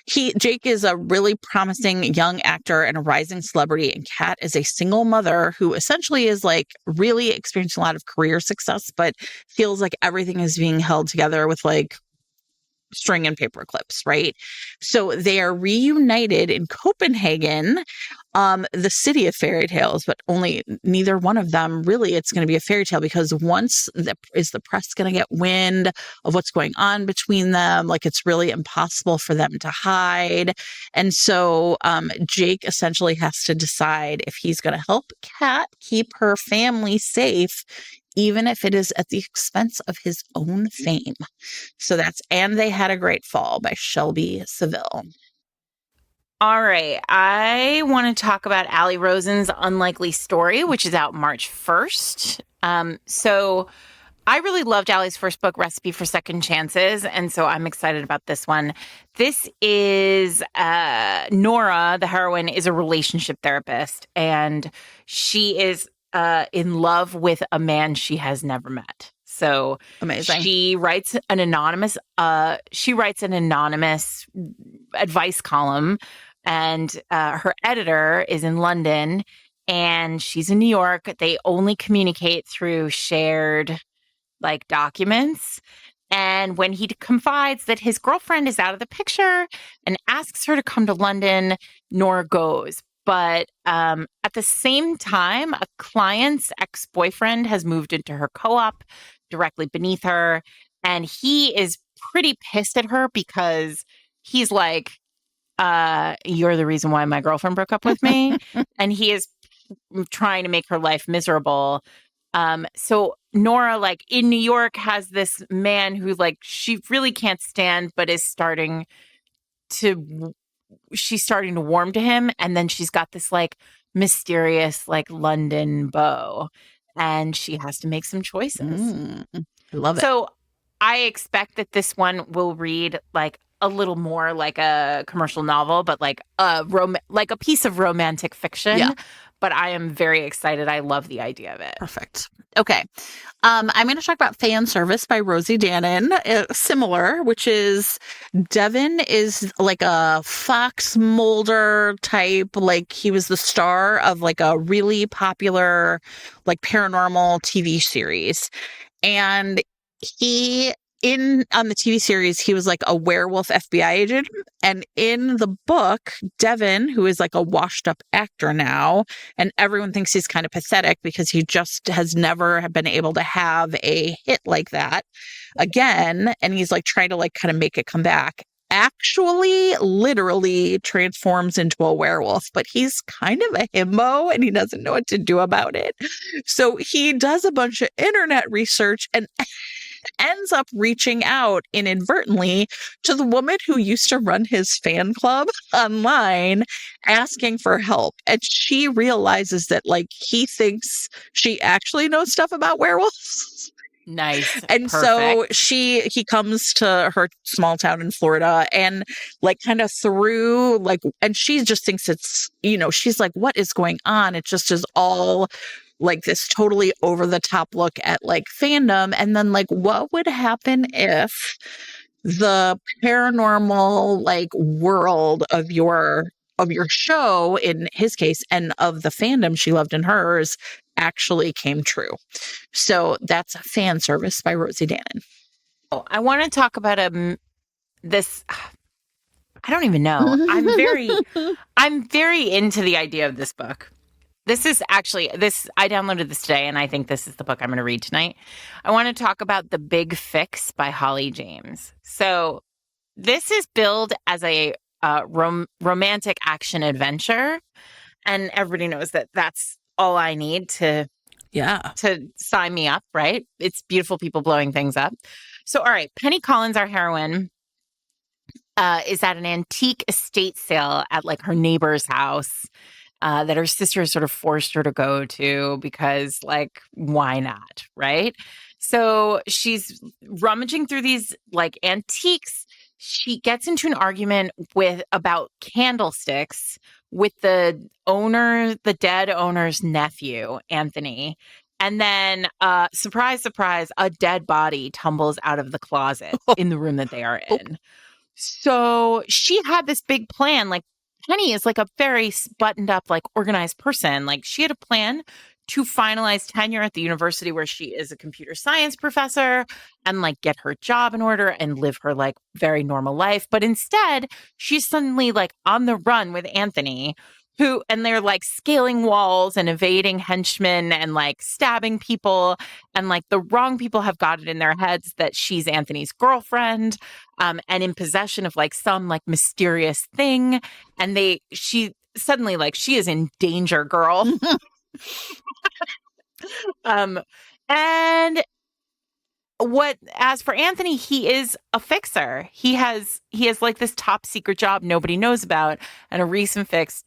S2: Jake is a really promising young actor and a rising celebrity, and Kat is a single mother who essentially is really experiencing a lot of career success, but feels like everything is being held together with string and paper clips, right? So they are reunited in Copenhagen, the city of fairy tales, but only neither one of them really it's going to be a fairy tale because once is the press going to get wind of what's going on between them, it's really impossible for them to hide. And so Jake essentially has to decide if he's going to help Kat keep her family safe, even if it is at the expense of his own fame. So that's And They Had a Great Fall by Shelby Seville.
S1: All right. I want to talk about Ali Rosen's Unlikely Story, which is out March 1st. So I really loved Ali's first book, Recipe for Second Chances. And so I'm excited about this one. This is Nora, the heroine, is a relationship therapist. And she is in love with a man she has never met. So
S2: amazing.
S1: She writes an anonymous advice column, and her editor is in London and she's in New York. They only communicate through shared documents. And when he confides that his girlfriend is out of the picture and asks her to come to London, Nora goes. But at the same time, a client's ex-boyfriend has moved into her co-op directly beneath her. And he is pretty pissed at her because he's you're the reason why my girlfriend broke up with me. And he is trying to make her life miserable. So Nora, like in New York, has this man who like she really can't stand, but is to she's starting to warm to him. And then she's got this like mysterious like London beau, and she has to make some choices.
S2: I love it.
S1: So I expect that this one will read like a little more like a commercial novel, but like like a piece of romantic fiction.
S2: Yeah.
S1: But I am very excited. I love the idea of it.
S2: Perfect. Okay. I'm going to talk about Fan Service by Rosie Danon. Similar, which is Devin is like a Fox Mulder type. Like he was the star of like a really popular like paranormal TV series. And he on the TV series, he was like a werewolf FBI agent. And in the book, Devin, who is like a washed up actor now, and everyone thinks he's kind of pathetic because he just has never been able to have a hit like that again. And he's like trying to like kind of make it come back. Actually, literally transforms into a werewolf, but he's kind of a himbo and he doesn't know what to do about it. So he does a bunch of internet research and ends up reaching out inadvertently to the woman who used to run his fan club online asking for help. And she realizes that like he thinks she actually knows stuff about werewolves.
S1: Nice.
S2: And
S1: Perfect.
S2: so he comes to her small town in Florida and like kind of through like, and she just thinks it's, she's like, what is going on? It just is all like this totally over the top look at like fandom. And then like, what would happen if the paranormal like world of your show, in his case, and of the fandom she loved in hers actually came true? So that's Fan Service by Rosie Danon.
S1: I want to talk about this. I don't even know. I'm very into the idea of this book. This is actually I downloaded this today, and I think this is the book I'm going to read tonight. I want to talk about The Big Fix by Holly James. So this is billed as a romantic action adventure, and everybody knows that that's all I need to sign me up, right? It's beautiful people blowing things up. So, all right, Penny Collins, our heroine, is at an antique estate sale at like her neighbor's house that her sister sort of forced her to go to because, like, why not, right? So she's rummaging through these like antiques. She gets into an argument about candlesticks with the dead owner's nephew, Anthony. And then, surprise, surprise, a dead body tumbles out of the closet in the room that they are in. So she had this big plan. Like, Penny is like a very buttoned up, like organized person. Like, she had a plan to finalize tenure at the university where she is a computer science professor and like get her job in order and live her like very normal life. But instead, she's suddenly like on the run with Anthony, and they're like scaling walls and evading henchmen and like stabbing people. And like the wrong people have got it in their heads that she's Anthony's girlfriend, and in possession of like some like mysterious thing. And she suddenly like she is in danger, girl. And as for Anthony, he is a fixer. He has like this top secret job nobody knows about, and a recent fix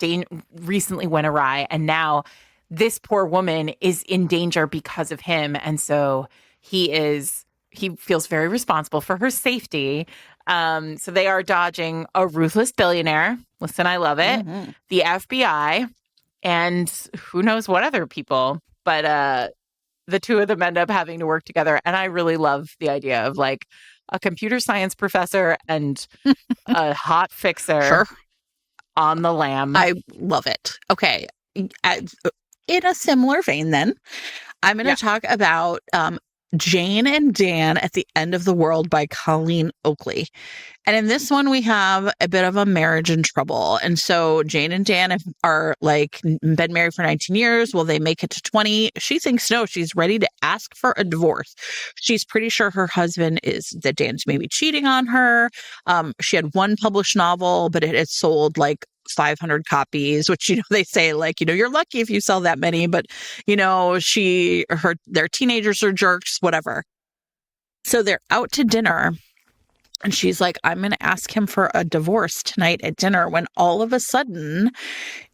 S1: recently went awry, and now this poor woman is in danger because of him, and so he feels very responsible for her safety. So they are dodging a ruthless billionaire. Listen, I love it. Mm-hmm. The FBI, and who knows what other people, but the two of them end up having to work together. And I really love the idea of like a computer science professor and a hot fixer on the lam.
S2: I love it. Okay. In a similar vein then, I'm going to talk about Jane and Dan at the End of the World by Colleen Oakley. And in this one, we have a bit of a marriage in trouble. And so Jane and Dan are like been married for 19 years. Will they make it to 20? She thinks no. She's ready to ask for a divorce. She's pretty sure her husband that Dan's maybe cheating on her. She had one published novel, but it had sold like 500 copies, which, they say like, you're lucky if you sell that many, but, their teenagers are jerks, whatever. So they're out to dinner. And she's like, I'm going to ask him for a divorce tonight at dinner, when all of a sudden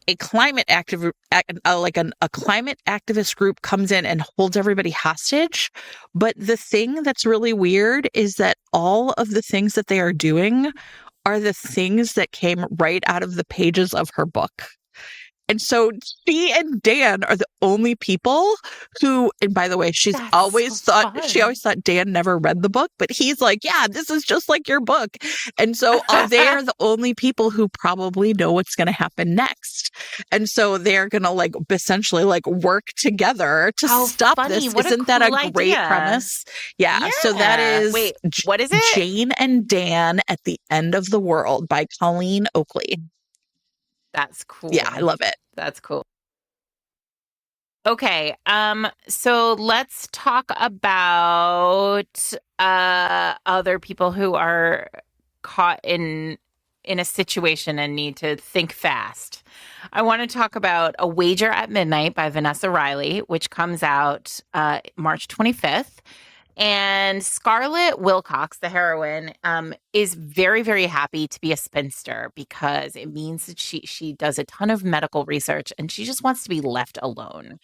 S2: a climate activist group comes in and holds everybody hostage. But the thing that's really weird is that all of the things that they are doing are the things that came right out of the pages of her book. And so she and Dan are the only people who, and by the way, she always thought Dan never read the book, but he's like, yeah, this is just like your book. And so they are the only people who probably know what's going to happen next. And so they're going to essentially work together to stop this. Isn't that a great premise? Yeah. So that is,
S1: what is it?
S2: Jane and Dan at the End of the World by Colleen Oakley.
S1: That's cool.
S2: Yeah, I love it.
S1: That's cool. Okay, so let's talk about other people who are caught in a situation and need to think fast. I want to talk about A Wager at Midnight by Vanessa Riley, which comes out March 25th. And Scarlett Wilcox, the heroine, is very, very happy to be a spinster because it means that she does a ton of medical research and she just wants to be left alone.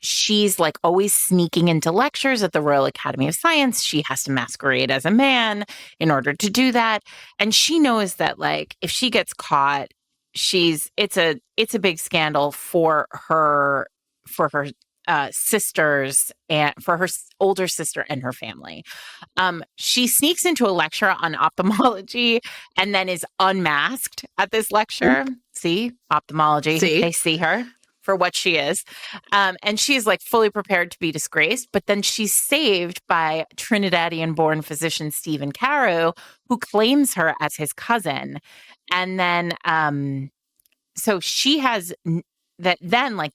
S1: She's always sneaking into lectures at the Royal Academy of Science. She has to masquerade as a man in order to do that. And she knows that if she gets caught, it's a big scandal for her sisters and for her older sister and her family. She sneaks into a lecture on ophthalmology and then is unmasked at this lecture. See, ophthalmology. They see her for what she is. And she's fully prepared to be disgraced, but then she's saved by Trinidadian-born physician Stephen Carew, who claims her as his cousin. And then, so she has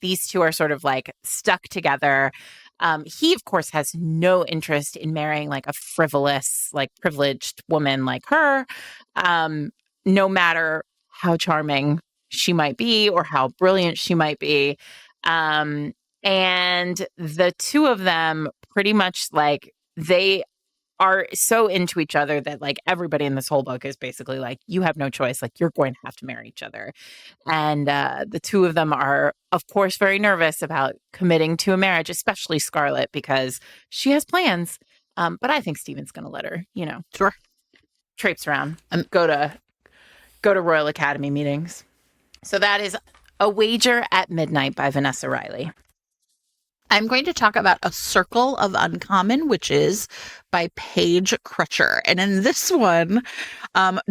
S1: these two are sort of stuck together. He, of course, has no interest in marrying a frivolous, privileged woman like her, no matter how charming she might be or how brilliant she might be. And the two of them pretty much they are so into each other that everybody in this whole book is basically you have no choice. You're going to have to marry each other. And the two of them are, of course, very nervous about committing to a marriage, especially Scarlett, because she has plans. But I think Stephen's going to let her,
S2: sure,
S1: traipse around and go to Royal Academy meetings. So that is A Wager at Midnight by Vanessa Riley.
S2: I'm going to talk about A Circle of Uncommon Witches by Paige Crutcher. And in this one,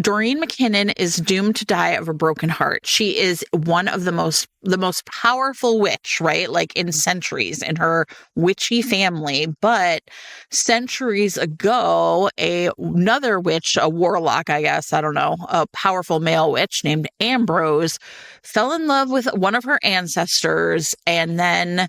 S2: Doreen McKinnon is doomed to die of a broken heart. She is one of the most powerful witch, right? In centuries in her witchy family. But centuries ago, another witch, a warlock, I guess, I don't know, a powerful male witch named Ambrose, fell in love with one of her ancestors and then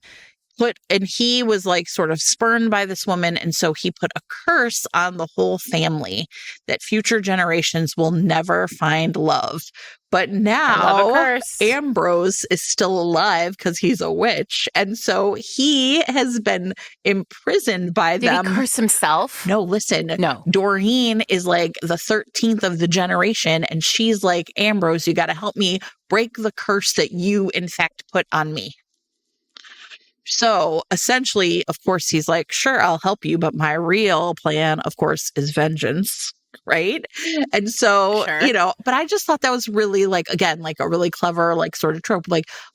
S2: he was sort of spurned by this woman. And so he put a curse on the whole family that future generations will never find love. But now Ambrose is still alive because he's a witch. And so he has been imprisoned by them.
S1: Did he curse himself?
S2: No, listen.
S1: No.
S2: Doreen is the 13th of the generation. And she's like, Ambrose, you got to help me break the curse that you, in fact, put on me. So essentially, of course, he's like, sure, I'll help you. But my real plan, of course, is vengeance. Right. And so,
S1: sure.
S2: But I just thought that was really again, a really clever, sort of trope.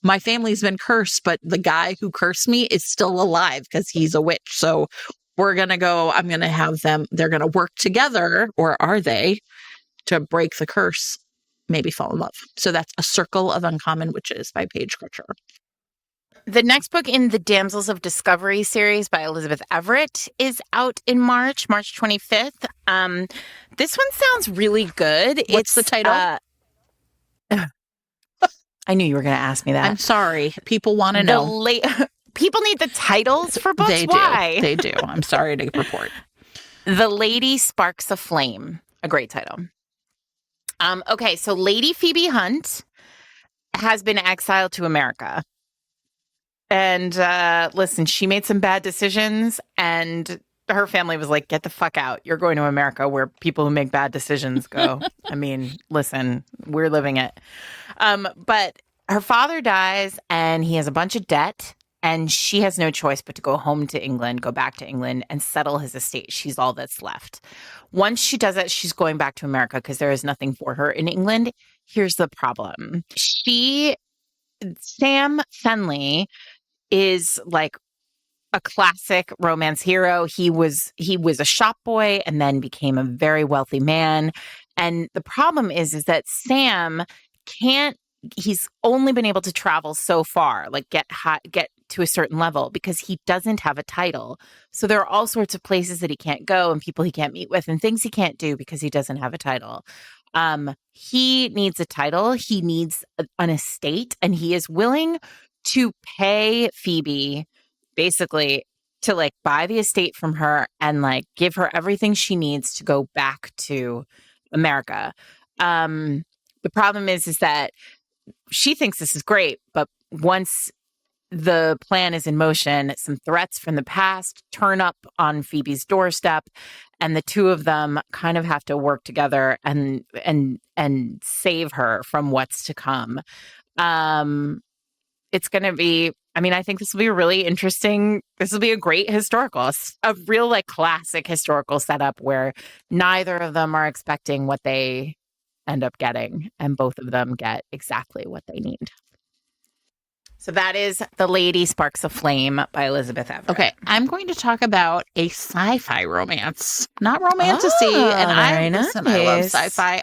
S2: My family's been cursed, but the guy who cursed me is still alive because he's a witch. So I'm going to have them, they're going to work together, or are they, to break the curse, maybe fall in love. So that's A Circle of Uncommon Witches by Paige Crutcher.
S1: The next book in the Damsels of Discovery series by Elizabeth Everett is out in March 25th. This one sounds really good.
S2: What's the title?
S1: I knew you were going to ask me that.
S2: I'm sorry. People want to know.
S1: People need the titles for books.
S2: They do.
S1: Why?
S2: They do. I'm sorry to report.
S1: The Lady Sparks a Flame. A great title. Okay, so Lady Phoebe Hunt has been exiled to America. And listen, she made some bad decisions, and her family was like, get the fuck out. You're going to America where people who make bad decisions go. I mean, listen, we're living it. But her father dies, and he has a bunch of debt, and she has no choice but to go home to England, go back to England, and settle his estate. She's all that's left. Once she does that, she's going back to America because there is nothing for her in England. Here's the problem. Sam Fenley is like a classic romance hero. He was a shop boy and then became a very wealthy man. And the problem is that Sam he's only been able to travel so far, like get to a certain level because he doesn't have a title. So there are all sorts of places that he can't go and people he can't meet with and things he can't do because he doesn't have a title. He needs a title. He needs an estate, and he is willing to pay Phoebe basically to like buy the estate from her and like give her everything she needs to go back to America. The problem is that she thinks this is great, but once the plan is in motion, some threats from the past turn up on Phoebe's doorstep, and the two of them kind of have to work together and save her from what's to come. It's going to be, I mean, I think this will be a really interesting, this will be a great historical, a real like classic historical setup where neither of them are expecting what they end up getting, and both of them get exactly what they need. So that is The Lady Sparks a Flame by Elizabeth Everett.
S2: Okay, I'm going to talk about a sci-fi romance, not romantasy. And I love sci-fi.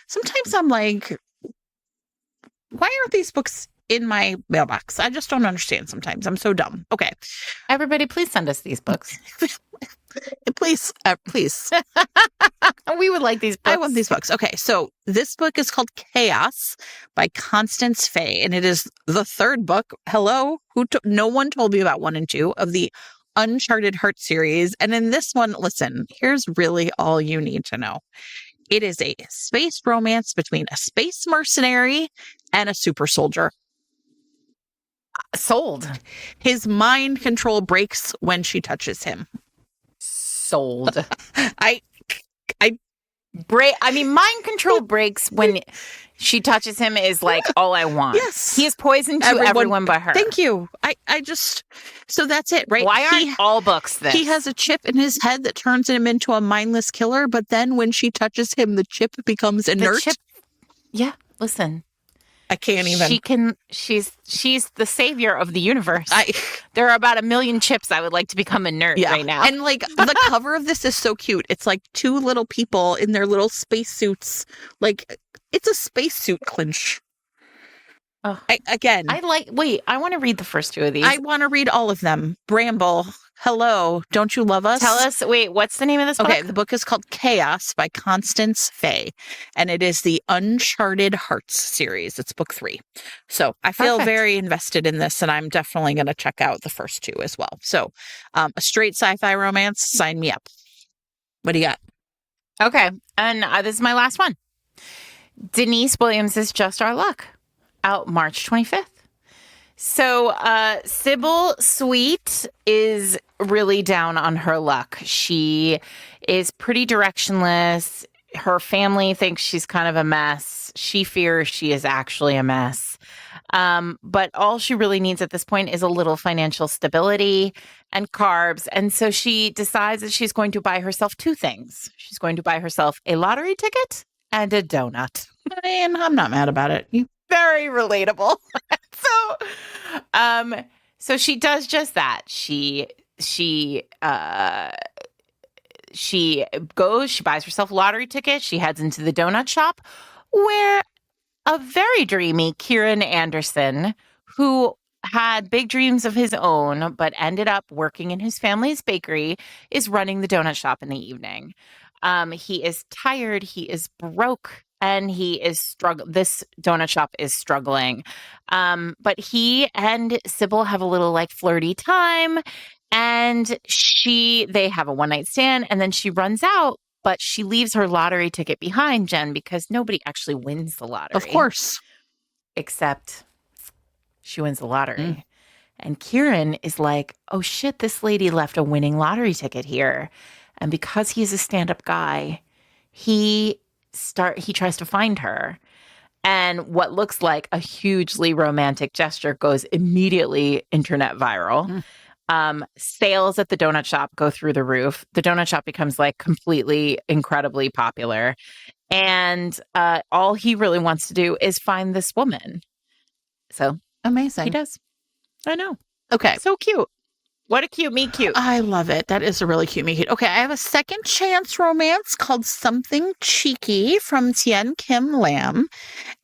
S2: Sometimes I'm like, why aren't these books in my mailbox? I just don't understand sometimes. I'm so dumb. Okay.
S1: Everybody, please send us these books.
S2: Please.
S1: We would like these books.
S2: I want these books. Okay, so this book is called Chaos by Constance Fay, and it is the third book. Hello, no one told me about 1 and 2 of the Uncharted Heart series. And in this one, listen, here's really all you need to know. It is a space romance between a space mercenary and a super soldier.
S1: Sold.
S2: His mind control breaks when she touches him.
S1: Sold.
S2: I
S1: mean, mind control breaks when she touches him is like all I want.
S2: Yes.
S1: He is poison to everyone but her.
S2: Thank you. So that's it, right?
S1: Why aren't all books this?
S2: He has a chip in his head that turns him into a mindless killer, but then when she touches him, the chip becomes inert.
S1: Yeah, listen.
S2: I can't even.
S1: She's the savior of the universe. There are about 1 million chips I would like to become inert right now.
S2: And like the cover of this is so cute. It's like 2 little people in their little spacesuits. Like it's a spacesuit clinch.
S1: Oh. I want to read the first 2 of these.
S2: I want to read all of them. Bramble, hello, don't you love us?
S1: Tell us, what's the name of this book?
S2: Okay, the book is called Chaos by Constance Fay, and it is the Uncharted Hearts series. It's book 3. So I feel very invested in this, and I'm definitely going to check out the first 2 as well. So a straight sci-fi romance, sign me up. What do you got?
S1: Okay, and this is my last one. Denise Williams' Just Our Luck, out March 25th. So Sybil Sweet is really down on her luck. She is pretty directionless. Her family thinks she's kind of a mess. She fears she is actually a mess. But all she really needs at this point is a little financial stability and carbs. And so she decides that she's going to buy herself 2 things. She's going to buy herself a lottery ticket and a donut.
S2: And I'm not mad about it.
S1: Very relatable. So she does just that. She buys herself a lottery ticket. She heads into the donut shop where a very dreamy Kieran Anderson, who had big dreams of his own, but ended up working in his family's bakery, is running the donut shop in the evening. He is tired. He is broke. And he is this donut shop is struggling. But he and Sybil have a little like flirty time, and they have a one-night stand, and then she runs out, but she leaves her lottery ticket behind, Jen, because nobody actually wins the lottery.
S2: Of course.
S1: except she wins the lottery. And Kieran is like, oh shit, this lady left a winning lottery ticket here. And because he's a stand-up guy, he tries to find her. And what looks like a hugely romantic gesture goes immediately internet viral. Sales at the donut shop go through the roof. The donut shop becomes like completely, incredibly popular. And all he really wants to do is find this woman. So
S2: Amazing.
S1: he does. I know.
S2: Okay.
S1: So cute. What a cute meet cute.
S2: I love it. That is a really cute meet cute. Okay, I have a second chance romance called Something Cheeky from Tien Kim Lam.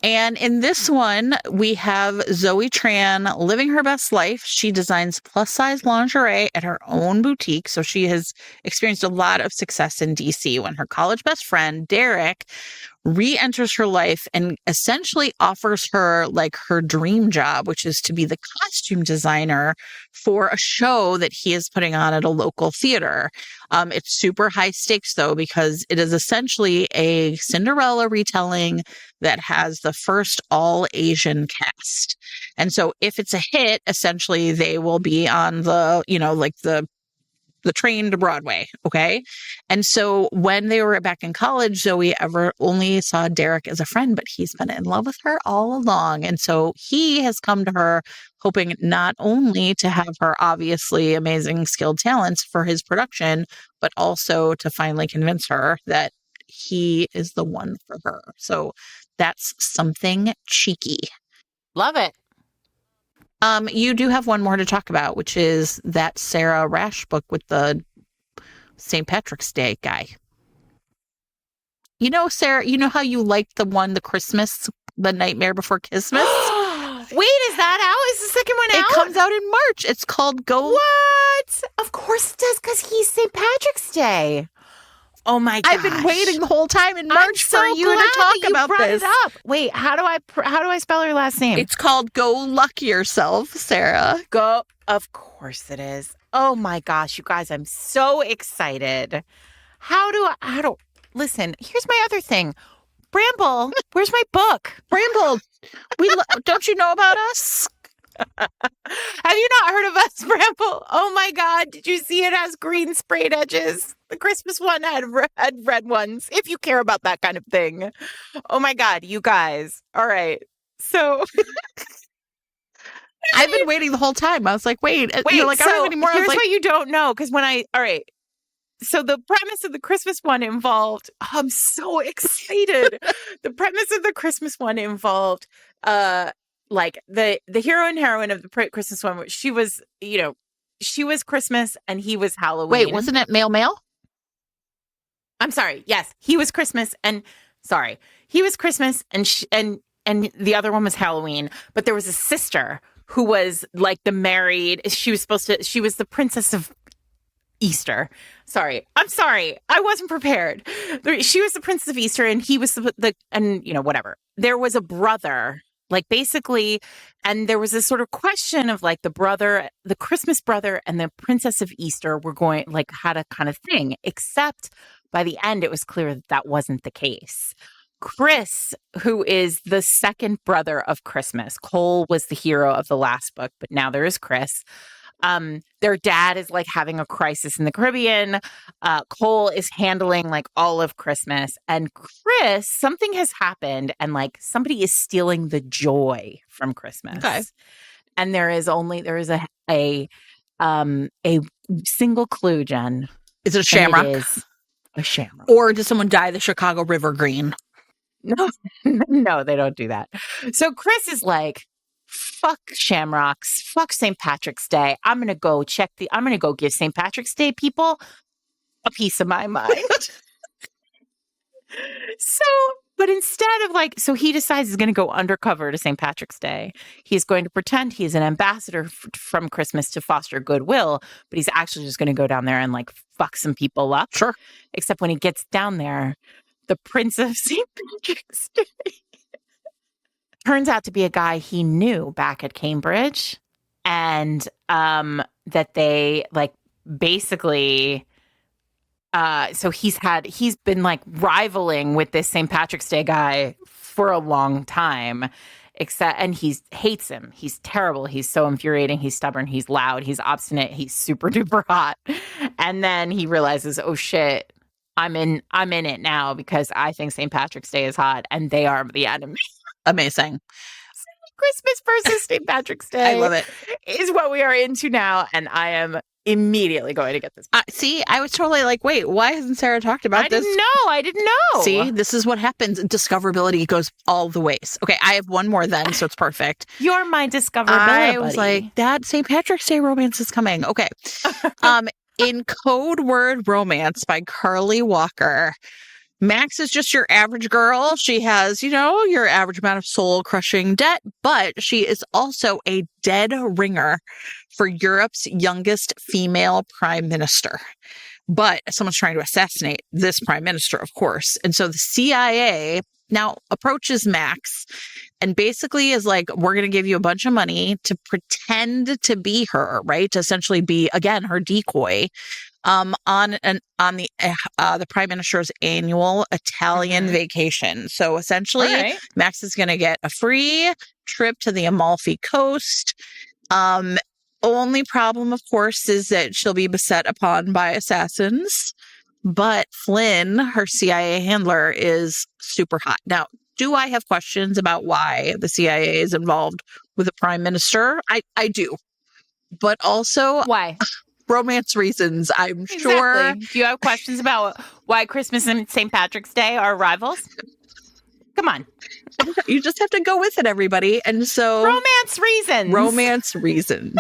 S2: And in this one, we have Zoe Tran living her best life. She designs plus size lingerie at her own boutique. So she has experienced a lot of success in DC when her college best friend, Derek, re-enters her life and essentially offers her like her dream job, which is to be the costume designer for a show that he is putting on at a local theater. It's super high stakes though, because it is essentially a Cinderella retelling that has the first all Asian cast. And so if it's a hit, essentially they will be on the, like the train to Broadway. Okay. And so when they were back in college, Zoe ever only saw Derek as a friend, but he's been in love with her all along. And so he has come to her hoping not only to have her obviously amazing skilled talents for his production, but also to finally convince her that he is the one for her. So that's Something Cheeky.
S1: Love it.
S2: You do have one more to talk about, which is that Sarah Rash book with the St. Patrick's Day guy. Sarah, how you liked the Christmas, the Nightmare Before Christmas?
S1: Wait, is that out? Is the second one out?
S2: It comes out in March. It's called Go.
S1: What? Of course it does, because he's St. Patrick's Day. Oh my gosh.
S2: I've been waiting the whole time in March for you to talk about this.
S1: It up. Wait, how do I spell her last name?
S2: It's called Go Luck Yourself, Sarah.
S1: Go. Of course it is. Oh my gosh, you guys, I'm so excited. How do listen, here's my other thing. Bramble, where's my book?
S2: Bramble, don't you know about us?
S1: Have you not heard of us, Bramble? Oh my God, did you see it has green sprayed edges? The Christmas one had red ones, if you care about that kind of thing. Oh my God, you guys. All right. So
S2: I've been waiting the whole time. I was like, wait, I don't have any more.
S1: Here's what you don't know, because all right. So the premise of the Christmas one involved, I'm so excited. The premise of the Christmas one involved, like the hero and heroine of the Christmas one, she was Christmas and he was Halloween.
S2: Wait, wasn't it male?
S1: I'm sorry. Yes, he was Christmas and and the other one was Halloween. But there was a sister who was like the married. She was the princess of Easter. I'm sorry. I wasn't prepared. She was the princess of Easter and he was whatever. There was a brother, like basically, and there was this sort of question of like the Christmas brother and the princess of Easter were going, like, had a kind of thing, except by the end, it was clear that wasn't the case. Chris, who is the second brother of Christmas, Cole was the hero of the last book, but now there is Chris. Their dad is like having a crisis in the Caribbean. Cole is handling like all of Christmas, and Chris, something has happened and like somebody is stealing the joy from Christmas.
S2: Okay.
S1: And there is a single clue, Jen.
S2: Is it a shamrock?
S1: It is a shamrock.
S2: Or does someone dye the Chicago River green?
S1: No, they don't do that. So Chris is like, fuck shamrocks, fuck St. Patrick's Day. I'm going to go give St. Patrick's Day people a piece of my mind. But instead of so he decides he's going to go undercover to St. Patrick's Day. He's going to pretend he's an ambassador from Christmas to foster goodwill, but he's actually just going to go down there and like fuck some people up.
S2: Sure.
S1: Except when he gets down there, the Prince of St. Patrick's Day turns out to be a guy he knew back at Cambridge, and that they like basically so he's been like rivaling with this St. Patrick's Day guy for a long time, and he hates him. He's terrible. He's so infuriating. He's stubborn. He's loud. He's obstinate. He's super duper hot. And then he realizes, oh shit, I'm in it now because I think St. Patrick's Day is hot and they are the enemy.
S2: Amazing.
S1: Christmas versus St. Patrick's Day.
S2: I love it.
S1: Is what we are into now. And I am immediately going to get this.
S2: See, I was totally like, wait, why hasn't Sarah talked about this?
S1: I didn't know.
S2: See, this is what happens. Discoverability goes all the ways. Okay, I have one more then, so it's perfect.
S1: You're my discoverability.
S2: I was like, that St. Patrick's Day romance is coming. Okay. In Code Word Romance by Carly Walker, Max is just your average girl. She has, your average amount of soul-crushing debt, but she is also a dead ringer for Europe's youngest female prime minister. But someone's trying to assassinate this prime minister, of course. And so the CIA now approaches Max and basically is like, we're going to give you a bunch of money to pretend to be her, right? To essentially be, again, her decoy. On the prime minister's annual Italian vacation. So essentially, Max is going to get a free trip to the Amalfi Coast. Only problem, of course, is that she'll be beset upon by assassins. But Flynn, her CIA handler, is super hot. Now, do I have questions about why the CIA is involved with the prime minister? I do. But also,
S1: why?
S2: Romance reasons, I'm sure.
S1: Do you have questions about why Christmas and St. Patrick's Day are rivals? Come on.
S2: You just have to go with it, everybody. And so... Romance reasons.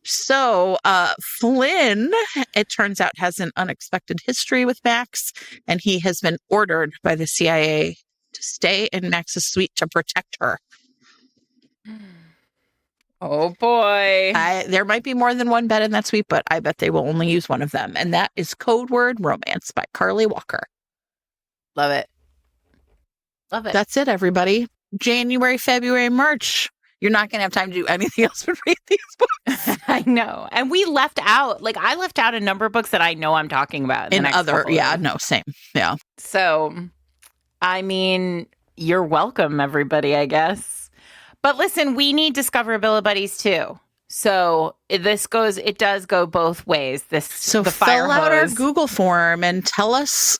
S2: So Flynn, it turns out, has an unexpected history with Max, and he has been ordered by the CIA to stay in Max's suite to protect her.
S1: Oh, boy.
S2: There might be more than one bed in that suite, but I bet they will only use one of them. And that is Code Word Romance by Carly Walker.
S1: Love it. Love it.
S2: That's it, everybody. January, February, March. You're not going to have time to do anything else but read these books.
S1: I know. And we left out, I left out a number of books that I know I'm talking about.
S2: Same. Yeah.
S1: So, I mean, you're welcome, everybody, I guess. But listen, we need Discoverability buddies too. So it does go both ways.
S2: So fill out our Google form and tell us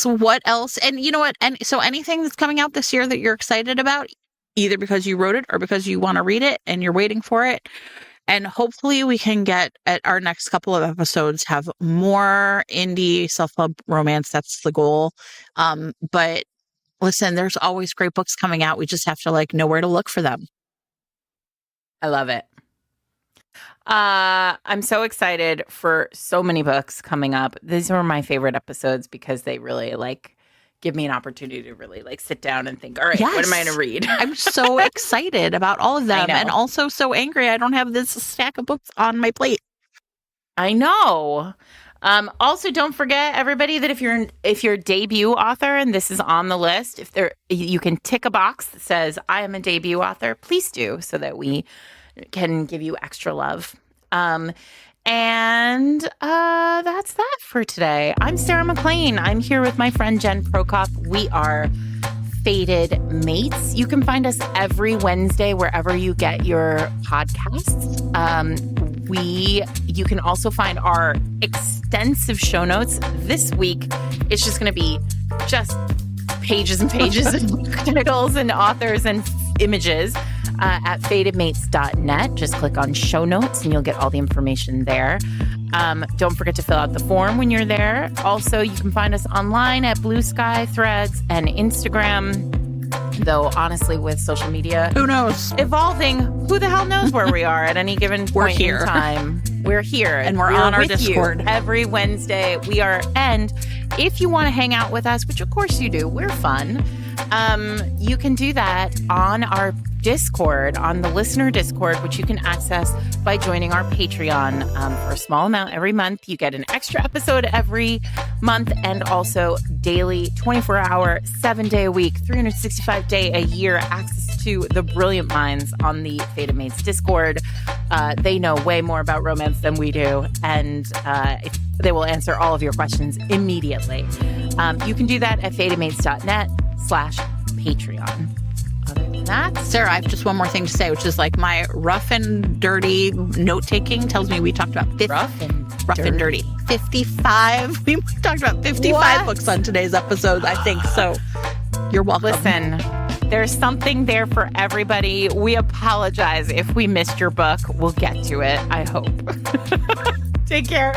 S2: what else. And you know what? And so anything that's coming out this year that you're excited about, either because you wrote it or because you want to read it and you're waiting for it. And hopefully we can get at our next couple of episodes, have more indie self-help romance. That's the goal. But listen, there's always great books coming out. We just have to know where to look for them.
S1: I love it. I'm so excited for so many books coming up. These are my favorite episodes because they really give me an opportunity to really sit down and think, all right, What am I going to read?
S2: I'm so excited about all of them and also so angry I don't have this stack of books on my plate.
S1: I know. Also, don't forget, everybody, that if you're a debut author and this is on the list, you can tick a box that says, I am a debut author. Please do, so that we can give you extra love. And that's that for today. I'm Sarah McLean. I'm here with my friend Jen Prokop. We are Fated Mates. You can find us every Wednesday wherever you get your podcasts. You can also find our extensive show notes. This week, it's just going to be just pages and pages of book titles and authors and images at fatedmates.net. Just click on show notes and you'll get all the information there. Don't forget to fill out the form when you're there. Also, you can find us online at Blue Sky, Threads, and Instagram. Though, honestly, with social media,
S2: who knows?
S1: Evolving, who the hell knows where we are at any given point in time. We're here.
S2: And we're on our Discord.
S1: Every Wednesday we are. And if you want to hang out with us, which of course you do, we're fun. You can do that on our Discord, on the listener Discord, which you can access by joining our Patreon. For a small amount every month, you get an extra episode every month and also daily, 24-hour, 7-day a week, 365-day a year access to the brilliant minds on the Fated Mates Discord. They know way more about romance than we do, and they will answer all of your questions immediately. You can do that at fatedmates.net/Patreon. Other than that.
S2: Sarah, I have just one more thing to say, which is like my rough and dirty note-taking tells me we talked about
S1: Rough
S2: and dirty. 55. We talked about 55 books on today's episode, I think. So you're welcome.
S1: Listen, there's something there for everybody. We apologize if we missed your book. We'll get to it, I hope. Take care.